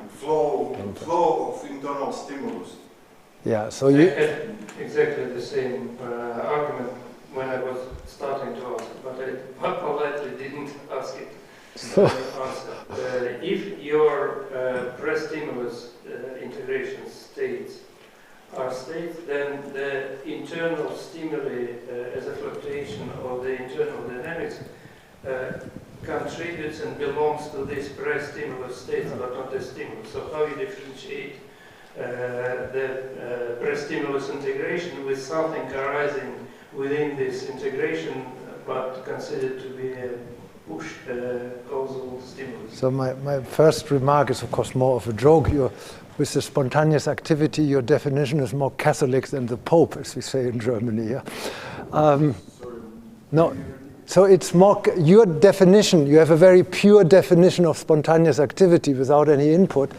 flow of internal stimulus. Yeah, so I you had exactly the same argument when I was starting to ask, but I politely didn't ask it. If your pre-stimulus integration states are states, then the internal stimuli as a fluctuation of the internal dynamics contributes and belongs to this pre-stimulus states, but not the stimulus. So how you differentiate the pre-stimulus integration with something arising within this integration, but considered to be a push causal stimulus? So my first remark is, of course, more of a joke. With the spontaneous activity, your definition is more Catholic than the Pope, as we say in Germany. Yeah? No, so it's more your definition. You have a very pure definition of spontaneous activity without any input,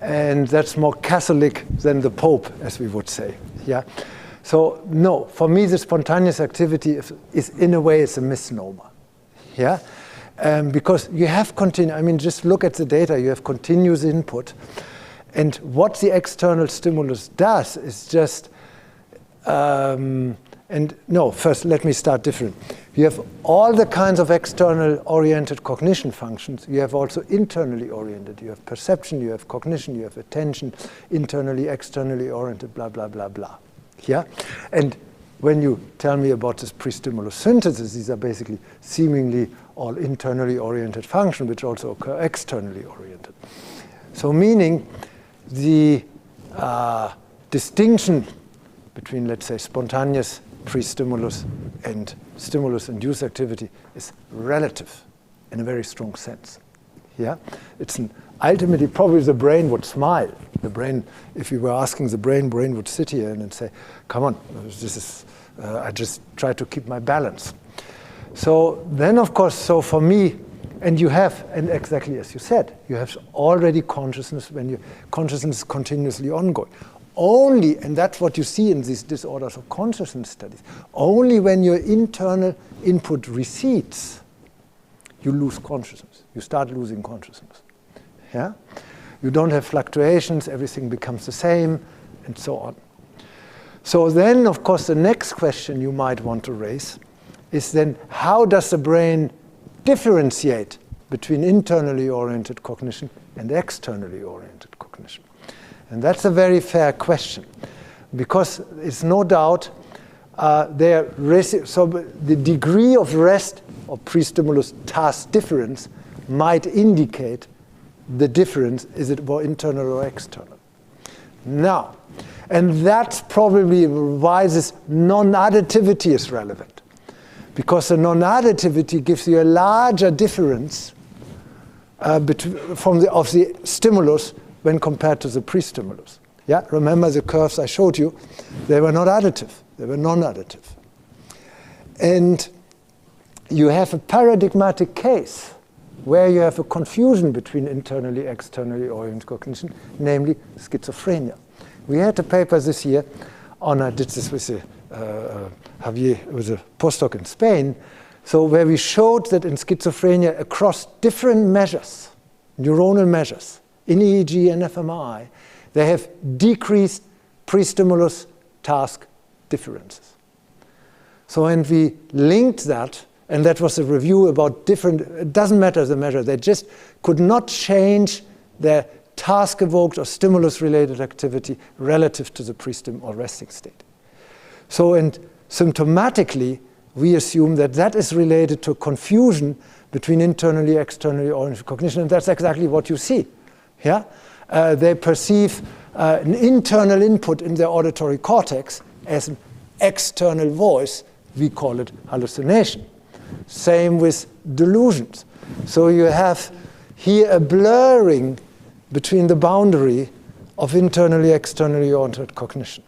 and that's more Catholic than the Pope, as we would say. Yeah. So no, for me, the spontaneous activity is in a way, it's a misnomer. Yeah, because you have just look at the data. You have continuous input. And what the external stimulus does is just, first let me start different. You have all the kinds of external oriented cognition functions. You have also internally oriented. You have perception, you have cognition, you have attention, internally, externally oriented, blah, blah, blah, blah. Yeah? And when you tell me about this pre-stimulus synthesis, these are basically seemingly all internally oriented functions, which also occur externally oriented. So meaning, the distinction between, let's say, spontaneous pre-stimulus and stimulus-induced activity is relative in a very strong sense. Yeah, it's ultimately probably the brain would smile. The brain, if you were asking the brain would sit here and say, "Come on, this is I just try to keep my balance." So then, of course, so for me. And you have, and exactly as you said, you have already consciousness when consciousness is continuously ongoing. Only, and that's what you see in these disorders of consciousness studies, only when your internal input recedes, you lose consciousness. You start losing consciousness. Yeah? You don't have fluctuations, everything becomes the same, and so on. So then, of course, the next question you might want to raise is then, how does the brain differentiate between internally oriented cognition and externally oriented cognition? And that's a very fair question, because it's no doubt so the degree of rest or pre-stimulus task difference might indicate the difference, is it more internal or external? Now, and that's probably why this non-additivity is relevant, because the non-additivity gives you a larger difference of the stimulus when compared to the pre-stimulus. Yeah, remember the curves I showed you? They were not additive, they were non-additive. And you have a paradigmatic case where you have a confusion between internally, externally oriented cognition, namely schizophrenia. We had a paper this year on, I did this with Javier, with a postdoc in Spain, so where we showed that in schizophrenia across different measures, neuronal measures, in EEG and fMRI, they have decreased pre-stimulus task differences. So when we linked that, and that was a review about different, it doesn't matter the measure, they just could not change their task-evoked or stimulus-related activity relative to the pre-stim or resting state. So, and symptomatically, we assume that that is related to confusion between internally, externally oriented cognition, and that's exactly what you see. Yeah? They perceive an internal input in their auditory cortex as an external voice. We call it hallucination. Same with delusions. So you have here a blurring between the boundary of internally, externally oriented cognition.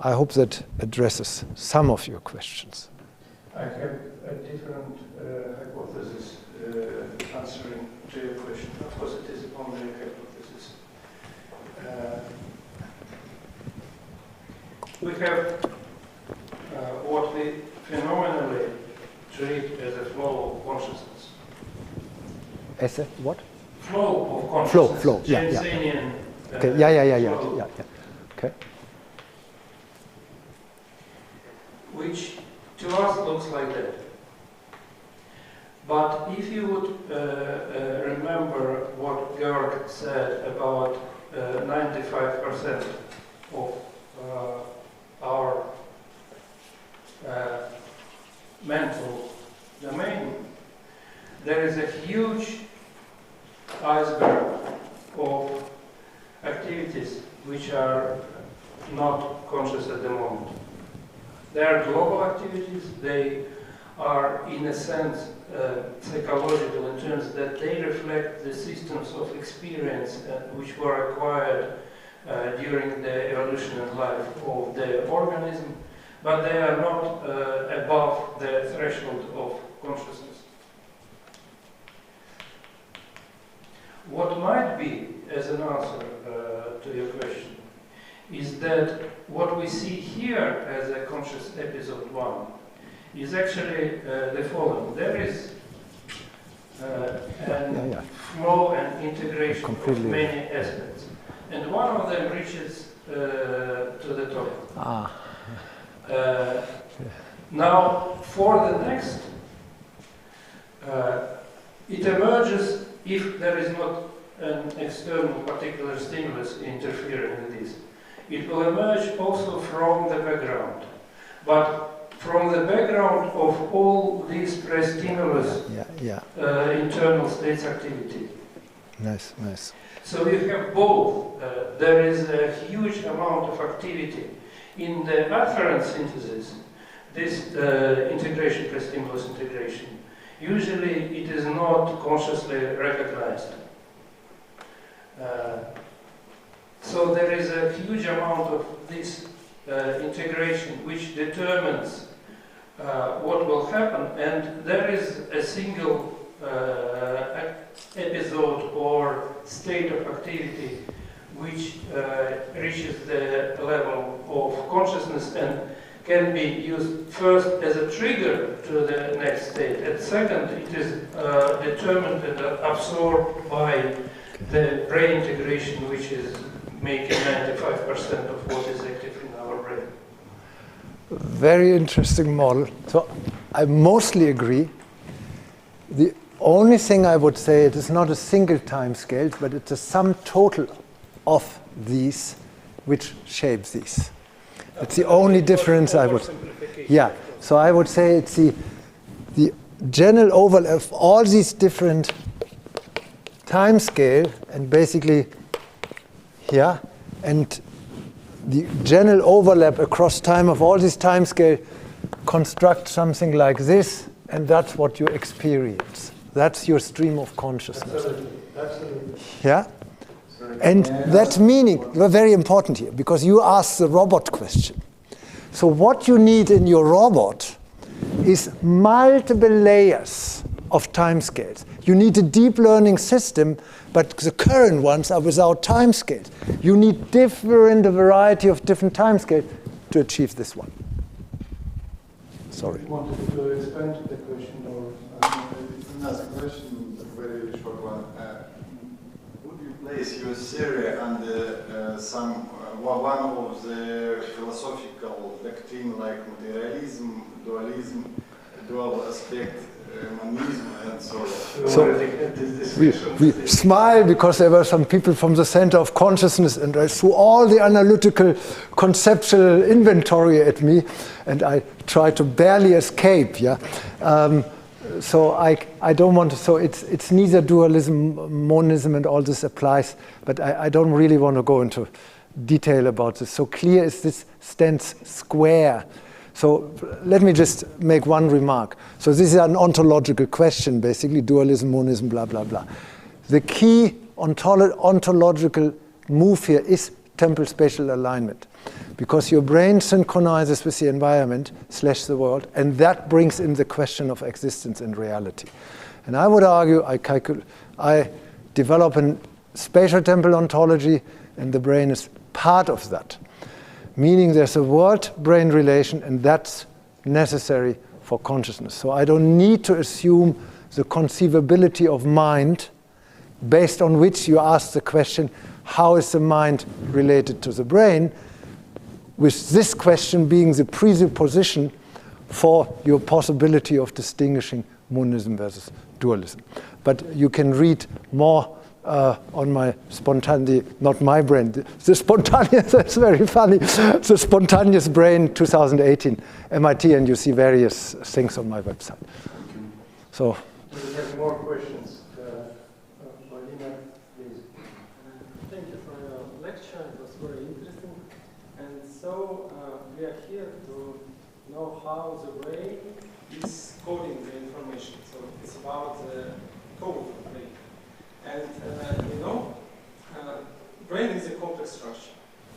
I hope that addresses some of your questions. I have a different hypothesis answering to your question. Of course, it is only a hypothesis. We have what we phenomenally treat as a flow of consciousness. As a what? Flow of consciousness. Flow, yeah. Okay, yeah. Okay. Which to us looks like that. But if you would remember what Georg said about 95% of our mental domain, there is a huge iceberg of activities which are not conscious at the moment. They are global activities. They are, in a sense, psychological in terms that they reflect the systems of experience which were acquired during the evolution and life of the organism, but they are not above the threshold of consciousness. What might be, as an answer to your question, is that what we see here as a conscious episode 1 is actually the following. There is flow and integration of many aspects. And one of them reaches to the top. Now, for the next, it emerges if there is not an external particular stimulus interfering in this. It will emerge also from the background, but from the background of all these pre-stimulus internal states activity. Nice. So you have both. There is a huge amount of activity in the afferent synthesis. This integration, pre-stimulus integration, usually it is not consciously recognized. So there is a huge amount of this integration which determines what will happen, and there is a single episode or state of activity which reaches the level of consciousness and can be used first as a trigger to the next state, and second it is determined and absorbed by the brain integration, which is making 95% of what is active in our brain. Very interesting model. So I mostly agree. only thing I would say, it is not a single time scale, but it's a sum total of these which shapes these. It's the only difference I would. Yeah. So I would say it's the general overlap of all these different time scale, and basically here, and the general overlap across time of all these time scale construct something like this, and that's what you experience. That's your stream of consciousness. Absolutely. Yeah? And that meaning, very important here, because you asked the robot question. So what you need in your robot is multiple layers of timescales. You need a deep learning system, but the current ones are without timescales. You need a variety of different timescales to achieve this one. Sorry. You wanted to expand the question, or it's another question, a very short one. Would you place your theory under one of the philosophical doctrine like materialism, dualism, dual aspect, monism, and so on? So we smile because there were some people from the Center of Consciousness, and I threw all the analytical conceptual inventory at me, and I tried to barely escape. Yeah. So I don't want to. So it's neither dualism, monism, and all this applies. But I don't really want to go into detail about this. So clear is this stands square. So let me just make one remark. So this is an ontological question, basically, dualism, monism, blah, blah, blah. The key ontological move here is temporal spatial alignment, because your brain synchronizes with the environment / the world, and that brings in the question of existence and reality. And I would argue I develop a spatial temporal ontology, and the brain is part of that. Meaning there's a world-brain relation, and that's necessary for consciousness. So I don't need to assume the conceivability of mind based on which you ask the question, how is the mind related to the brain? With this question being the presupposition for your possibility of distinguishing monism versus dualism. But you can read more on my spontaneous, not my brain, the spontaneous, that's very funny, the spontaneous brain 2018, MIT, and you see various things on my website. So. Do we have more questions? Marina, please. Thank you for your lecture, it was very interesting. And so we are here to know how the brain is coding the information. So it's about the code of the brain. And brain is a complex structure.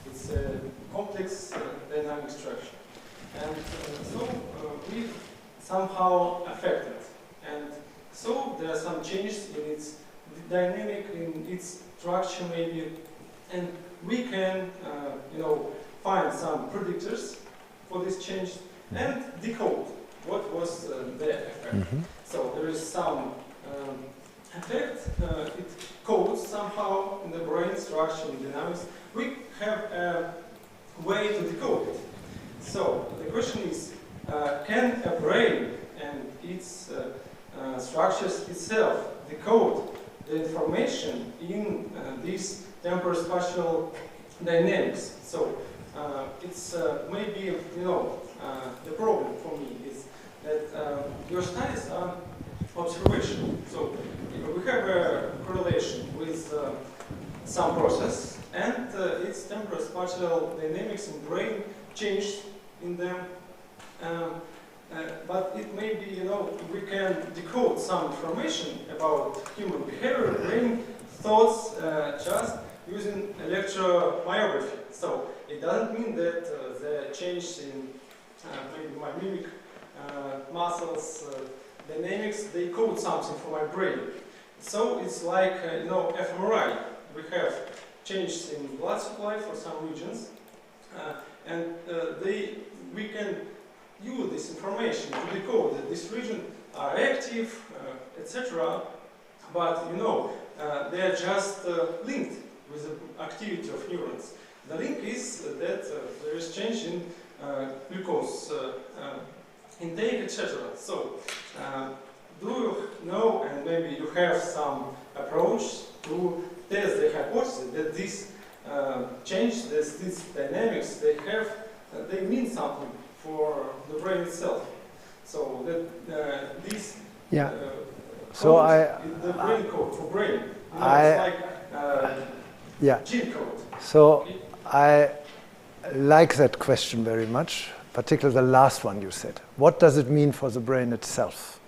It's a complex dynamic structure. And so we somehow affect it. And so there are some changes in its dynamic, in its structure maybe. And we can, find some predictors for this change and decode what was the effect. Mm-hmm. So there is some effect, it codes somehow in the brain structure and dynamics. We have a way to decode it. So the question is, can a brain and its structures itself decode the information in these temporal-spatial dynamics? So it's maybe, the problem for me is that your studies are observational. So we have a correlation with some process, and its temporal-spatial dynamics in brain changed in them. But it may be, we can decode some information about human behavior, brain thoughts, just using electromyography. So it doesn't mean that the change in maybe my mimic muscles dynamics, they code something for my brain. So it's like, fMRI. We have changes in blood supply for some regions, and we can use this information to decode that this region are active, etc. But they are just linked with the activity of neurons. The link is that there is change in glucose intake, etc. So do you know, and maybe you have some approach to test the hypothesis that this change, these dynamics, they mean something for the brain itself. So that this so the brain code for brain, it's like gene code. So I like that question very much, particularly the last one you said. What does it mean for the brain itself?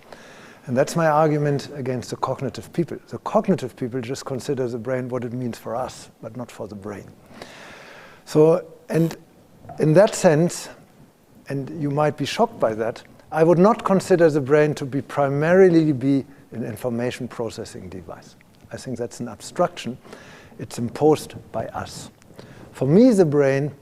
And that's my argument against the cognitive people. The cognitive people just consider the brain what it means for us, but not for the brain. So, and in that sense, and you might be shocked by that, I would not consider the brain to be primarily be an information processing device. I think that's an abstraction. It's imposed by us. For me, the brain,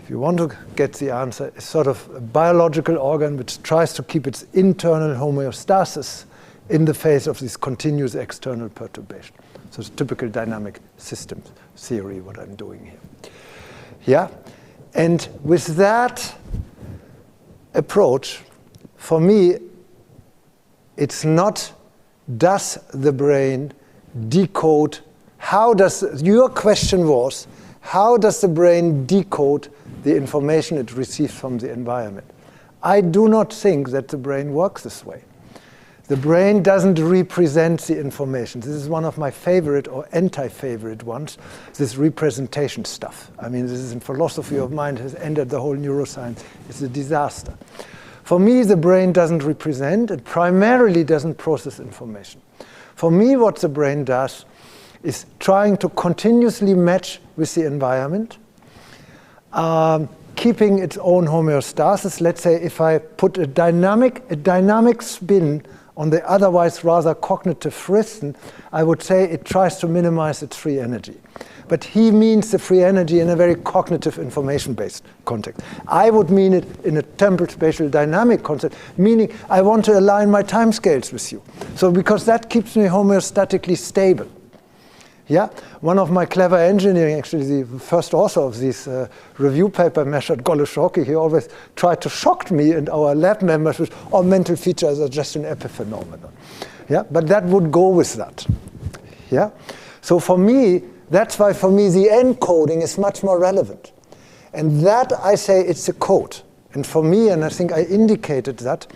if you want to get the answer, is sort of a biological organ which tries to keep its internal homeostasis in the face of this continuous external perturbation. So it's typical dynamic systems theory, what I'm doing here. Yeah? And with that approach, for me, it's not does the brain decode, your question was, how does the brain decode the information it receives from the environment? I do not think that the brain works this way. The brain doesn't represent the information. This is one of my favorite or anti-favorite ones, this representation stuff. I mean, this is in philosophy of mind, has entered the whole neuroscience. It's a disaster. For me, the brain doesn't represent, it primarily doesn't process information. For me, what the brain does is trying to continuously match with the environment, keeping its own homeostasis. Let's say if I put a dynamic spin on the otherwise rather cognitive frisson, I would say it tries to minimize its free energy. But he means the free energy in a very cognitive information-based context. I would mean it in a temporal-spatial dynamic concept, meaning I want to align my timescales with you. So because that keeps me homeostatically stable. Yeah, one of my clever engineering, actually the first author of this review paper measured Goloshoki, he always tried to shock me and our lab members with, oh, mental features are just an epiphenomenon. Yeah, but that would go with that. Yeah, so for me, that's why for me the encoding is much more relevant. And that I say it's a code. And for me, and I think I indicated that,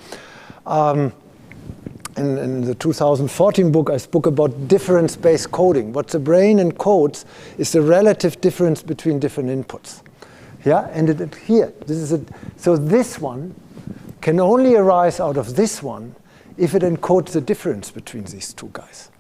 in the 2014 book, I spoke about difference-based coding. What the brain encodes is the relative difference between different inputs. Yeah, and so this one can only arise out of this one if it encodes the difference between these two guys.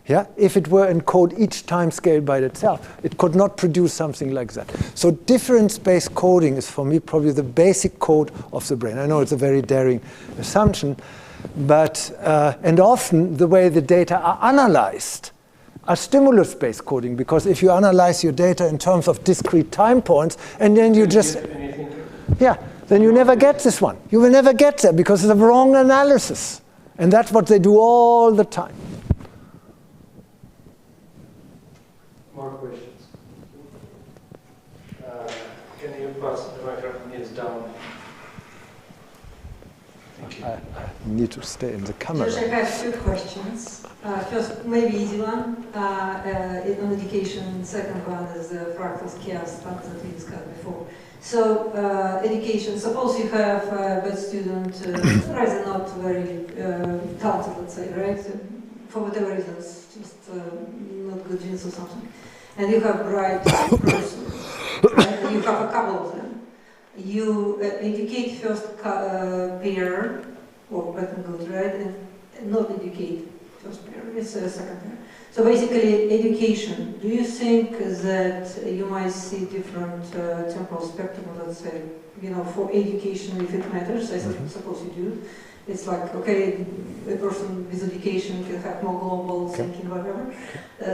Yeah, if it were encode each time scale by itself, it could not produce something like that. So difference-based coding is for me probably the basic code of the brain. I know it's a very daring assumption, but and often the way the data are analyzed are stimulus-based coding, because if you analyze your data in terms of discrete time points and then you just then you never get this one. You will never get there because it's a wrong analysis, and that's what they do all the time. More questions? Can you pass the microphone? Yes, down. Thank you. I need to stay in the camera. Georg, I have two questions. First, maybe easy one, on education. Second one is the fractal scale stuff that we discussed before. So, education, suppose you have a bad student, rather not very talented, let's say, right? For whatever reasons, just not good genes or something. And you have bright person, right? And you have a couple of them. You educate first pair, or pattern good, right? And not educate first pair, it's a second pair. So basically, education, do you think that you might see different temporal spectrum, let's say, you know, for education if it matters, I suppose you do. It's like, okay, a person with education can have more global thinking, whatever,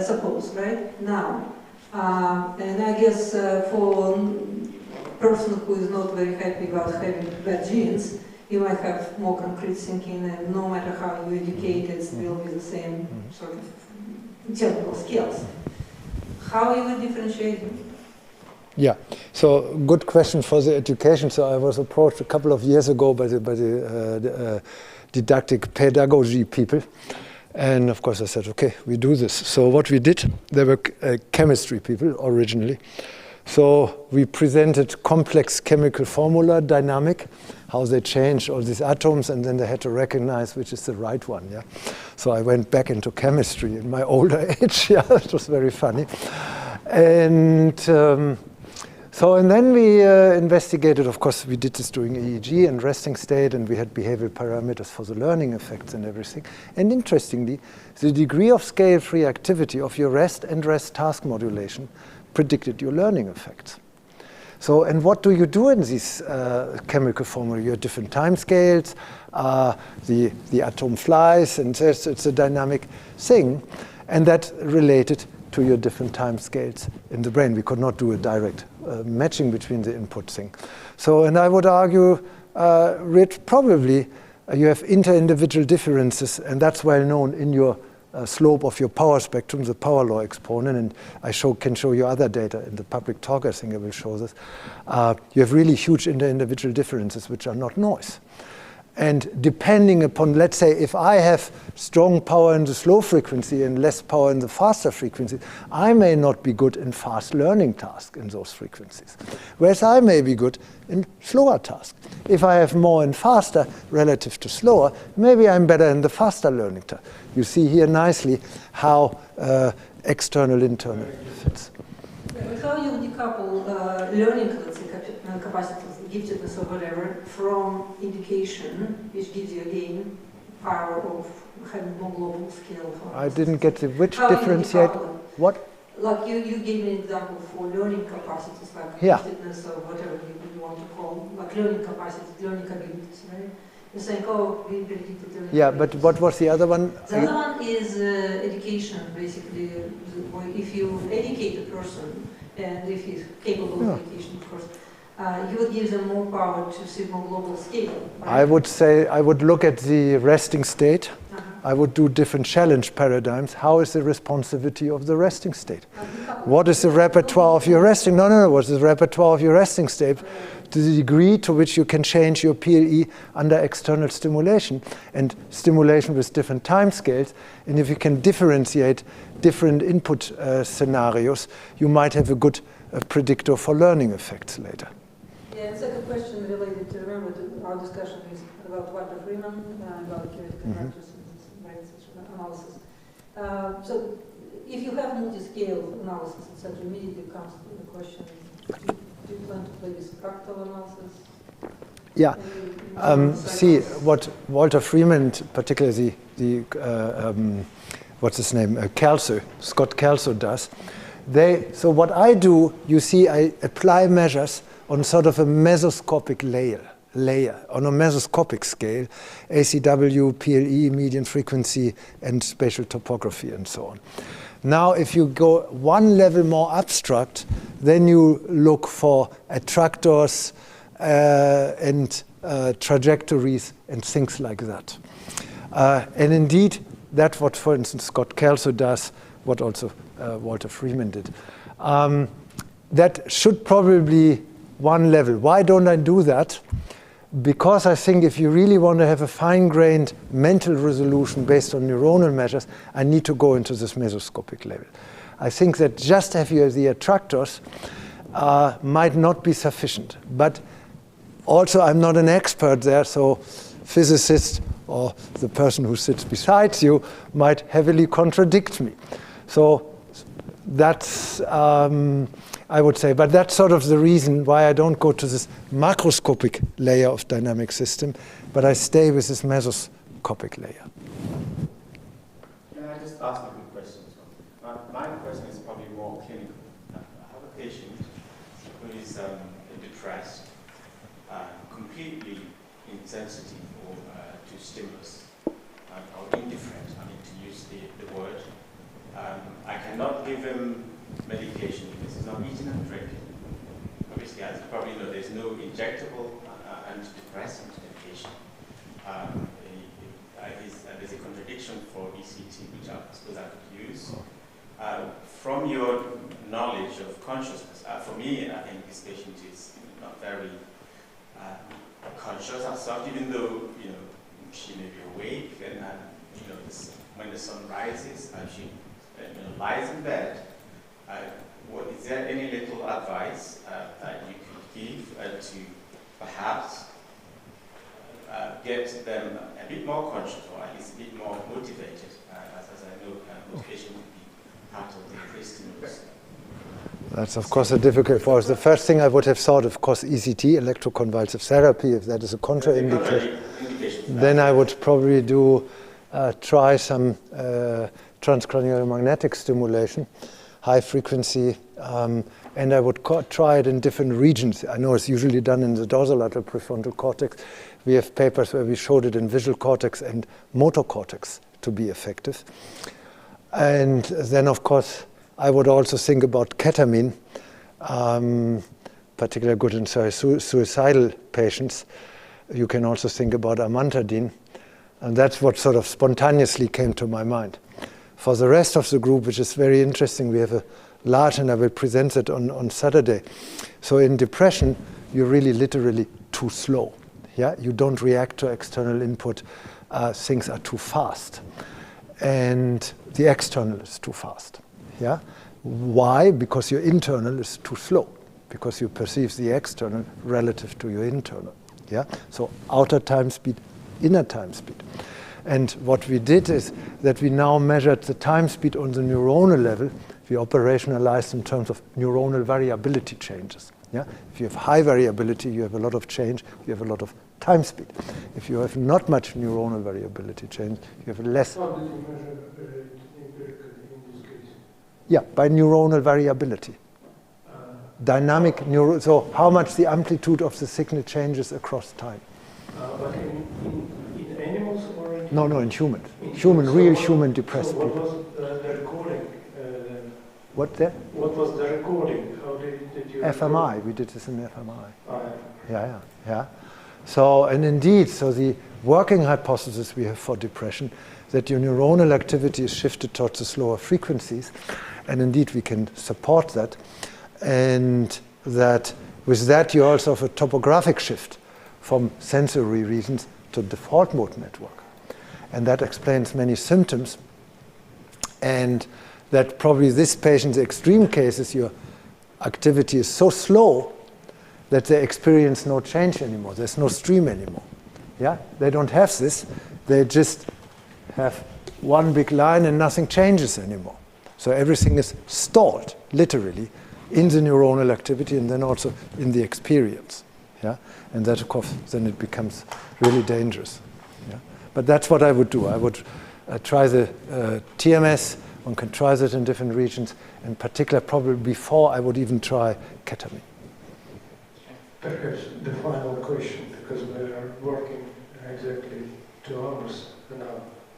suppose, right? Now, and I guess for a person who is not very happy about having bad genes, you might have more concrete thinking, and no matter how you educate, it still be the same sort of temporal skills. How you would differentiate them? Yeah, so good question for the education. So I was approached a couple of years ago by the didactic pedagogy people. And of course I said, okay, we do this. So what we did, there were chemistry people originally. So we presented complex chemical formula, dynamic, how they change all these atoms, and then they had to recognize which is the right one. Yeah. So I went back into chemistry in my older age. Yeah, it was very funny. And and then we investigated, of course, we did this during EEG and resting state, and we had behavioral parameters for the learning effects and everything. And interestingly, the degree of scale-free activity of your rest and rest task modulation predicted your learning effects. So, and what do you do in these chemical formula? You have different time scales, the atom flies, and it's a dynamic thing, and that related to your different time scales in the brain. We could not do a direct matching between the input thing. So, and I would argue, probably you have inter-individual differences, and that's well known in your slope of your power spectrum, the power law exponent, and I can show you other data in the public talk. I think I will show this. You have really huge inter-individual differences which are not noise. And depending upon, let's say, if I have strong power in the slow frequency and less power in the faster frequency, I may not be good in fast learning tasks in those frequencies, whereas I may be good in slower tasks. If I have more in faster relative to slower, maybe I'm better in the faster learning task. You see here nicely how external, internal fits. How you decouple learning capacities, giftedness or whatever, from education, which gives you again power of having more global scale? I didn't get the which differentiate. What? Like you gave an example for learning capacities, like giftedness or whatever you want to call, like learning capacities, learning abilities, right? You're saying, oh, we predicted learning. Yeah, but what was the other one? The other one is education, basically. If you educate a person, and if he's capable of education, of course, you would give them more power to see more global scale. Right? I would say I would look at the resting state. I would do different challenge paradigms. How is the responsivity of the resting state? What is the repertoire of your resting? No. What is the repertoire of your resting state? To the degree to which you can change your PLE under external stimulation and stimulation with different time scales. And if you can differentiate different input scenarios, you might have a good predictor for learning effects later. Yeah, and second question related to, remember, our discussion is about Walter Freeman, about theoretical practice and analysis. So if you have multi-scale analysis, etc., immediately comes to the question, do you plan to play with fractal analysis? Yeah. See, what Walter Freeman, particularly what's his name, Scott Kelso does, so what I do, you see, I apply measures on sort of a mesoscopic layer, on a mesoscopic scale, ACW, PLE, median frequency, and spatial topography, and so on. Now, if you go one level more abstract, then you look for attractors and trajectories and things like that. And indeed, that's what, for instance, Scott Kelso does, what also Walter Freeman did. That should probably one level. Why don't I do that? Because I think if you really want to have a fine-grained mental resolution based on neuronal measures, I need to go into this mesoscopic level. I think that just have you the attractors might not be sufficient. But also, I'm not an expert there, so physicists or the person who sits beside you might heavily contradict me. So that's, I would say, but that's sort of the reason why I don't go to this macroscopic layer of dynamic system, but I stay with this mesoscopic layer. Can I just ask a quick question? My question is probably more clinical. I have a patient who is depressed, completely insensitive to stimulus, or indifferent, I mean, to use the word. I cannot give him medication because he's not eating and drinking. Obviously, as you probably know, there's no injectable antidepressant medication. There's a contradiction for ECT, which I suppose I could use. From your knowledge of consciousness, for me, arises, she lies in bed. Is there any little advice that you could give to perhaps get them a bit more conscious, or at least a bit more motivated, as I know motivation would be part of the increased stimulus? That's of course a difficult for us. The first thing I would have thought, of course, ECT, electroconvulsive therapy, if that is a contraindication. Then I would probably try some transcranial magnetic stimulation, high frequency, and I would try it in different regions. I know it's usually done in the dorsolateral prefrontal cortex. We have papers where we showed it in visual cortex and motor cortex to be effective. And then, of course, I would also think about ketamine, particularly good in suicidal patients. You can also think about amantadine. And that's what sort of spontaneously came to my mind. For the rest of the group, which is very interesting, we have a large, and I will present it on Saturday. So in depression, you're really literally too slow. Yeah, you don't react to external input. Things are too fast. And the external is too fast. Yeah? Why? Because your internal is too slow. Because you perceive the external relative to your internal. Yeah? So outer time speed, inner time speed. And what we did is that we now measured the time speed on the neuronal level. We operationalized in terms of neuronal variability changes. Yeah? If you have high variability, you have a lot of change, you have a lot of time speed. If you have not much neuronal variability change, you have less. How did you measure it empirically in this case? Yeah, by neuronal variability. Dynamic so how much the amplitude of the signal changes across time. But in animals or in No, in humans. Real human depressed people. people. What was the recording? What there? What was the recording? How did you? fMRI. We did this in fMRI. Yeah. Yeah. So, and indeed, so the working hypothesis we have for depression, that your neuronal activity is shifted towards the slower frequencies, and indeed we can support that, and that with that you also have a topographic shift from sensory reasons to default mode network. And that explains many symptoms, and that probably this patient's extreme cases, your activity is so slow that they experience no change anymore. There's no stream anymore. Yeah, they don't have this. They just have one big line and nothing changes anymore. So everything is stalled, literally, in the neuronal activity and then also in the experience. Yeah, and that, of course, then it becomes really dangerous. Yeah, but that's what I would do. I would try the TMS. One can try that in different regions. In particular, probably before I would even try ketamine. Perhaps the final question, because we are working exactly 2 hours now.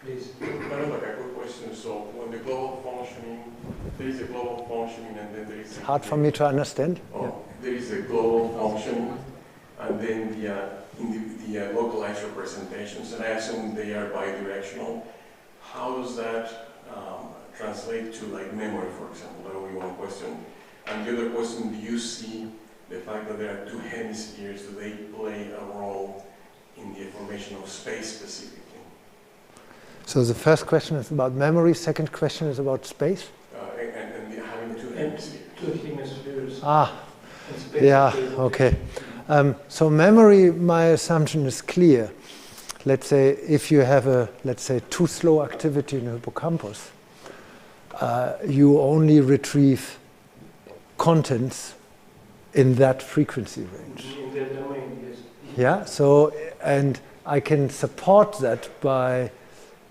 Please. Another quick question. So, when the global functioning, there is a global functioning, and then there is. Hard for me to understand. Yeah. There is a global functioning, and then the localized representations, and I assume they are bidirectional. How does that translate to like memory, for example? That would be one question. And the other question: do you see the fact that there are 2 hemispheres, do they play a role in the formation of space specifically? So the first question is about memory, second question is about space? And having 2 hemispheres. 2 hemispheres. Yeah, okay. So memory, my assumption is clear. Let's say if you have too slow activity in the hippocampus, you only retrieve contents in that frequency range. In that domain, yes. Yeah, so, and I can support that by,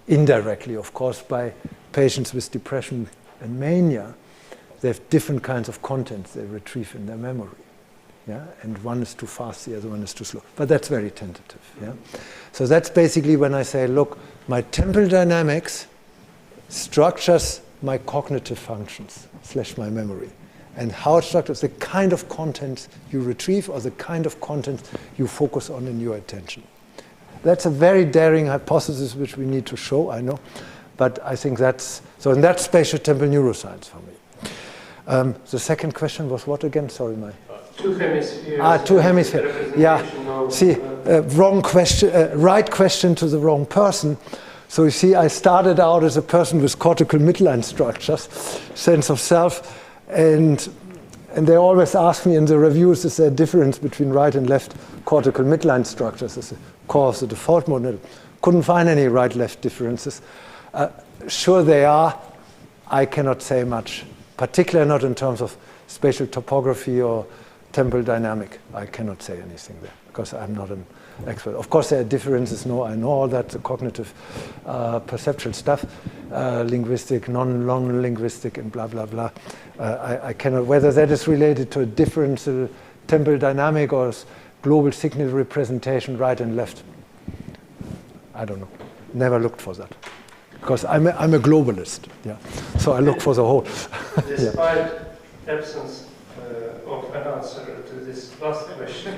indirectly of course, by patients with depression and mania. They have different kinds of contents they retrieve in their memory. Yeah, and one is too fast, the other one is too slow. But that's very tentative. Yeah, so that's basically when I say, look, my temporal dynamics structures my cognitive functions / my memory. And how it structures the kind of content you retrieve or the kind of content you focus on in your attention. That's a very daring hypothesis which we need to show, I know. But I think that's, so in that spatial temporal neuroscience for me. The second question was what again? Sorry, my... 2 hemispheres. 2 hemispheres. Yeah. See, wrong question, right question to the wrong person. So you see, I started out as a person with cortical midline structures, sense of self, and they always ask me in the reviews, is there a difference between right and left cortical midline structures as a core of the default model? Couldn't find any right-left differences. Sure they are, I cannot say much, particularly not in terms of spatial topography or temporal dynamic. I cannot say anything there because I'm not an expert. Of course there are differences, I know all that, the cognitive perceptual stuff, linguistic, non-linguistic and blah, blah, blah. I cannot, whether that is related to a difference temporal dynamic or global signal representation, right and left. I don't know. Never looked for that. Because I'm a globalist, yeah. So I look for the whole. Despite absence of an answer to this last question,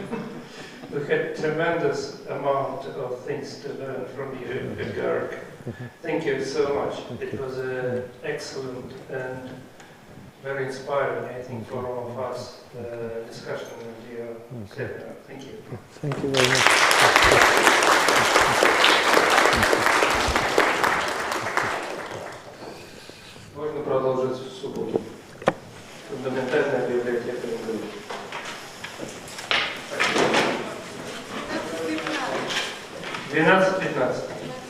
we had tremendous amount of things to learn from you, Georg. Thank you so much. It was an excellent and very inspiring, I think, for all of us, discussion in your seminar. Thank you. Thank you very much. Можно продолжить в субботу. Фундаментальная библиотека МГУ. 12:15.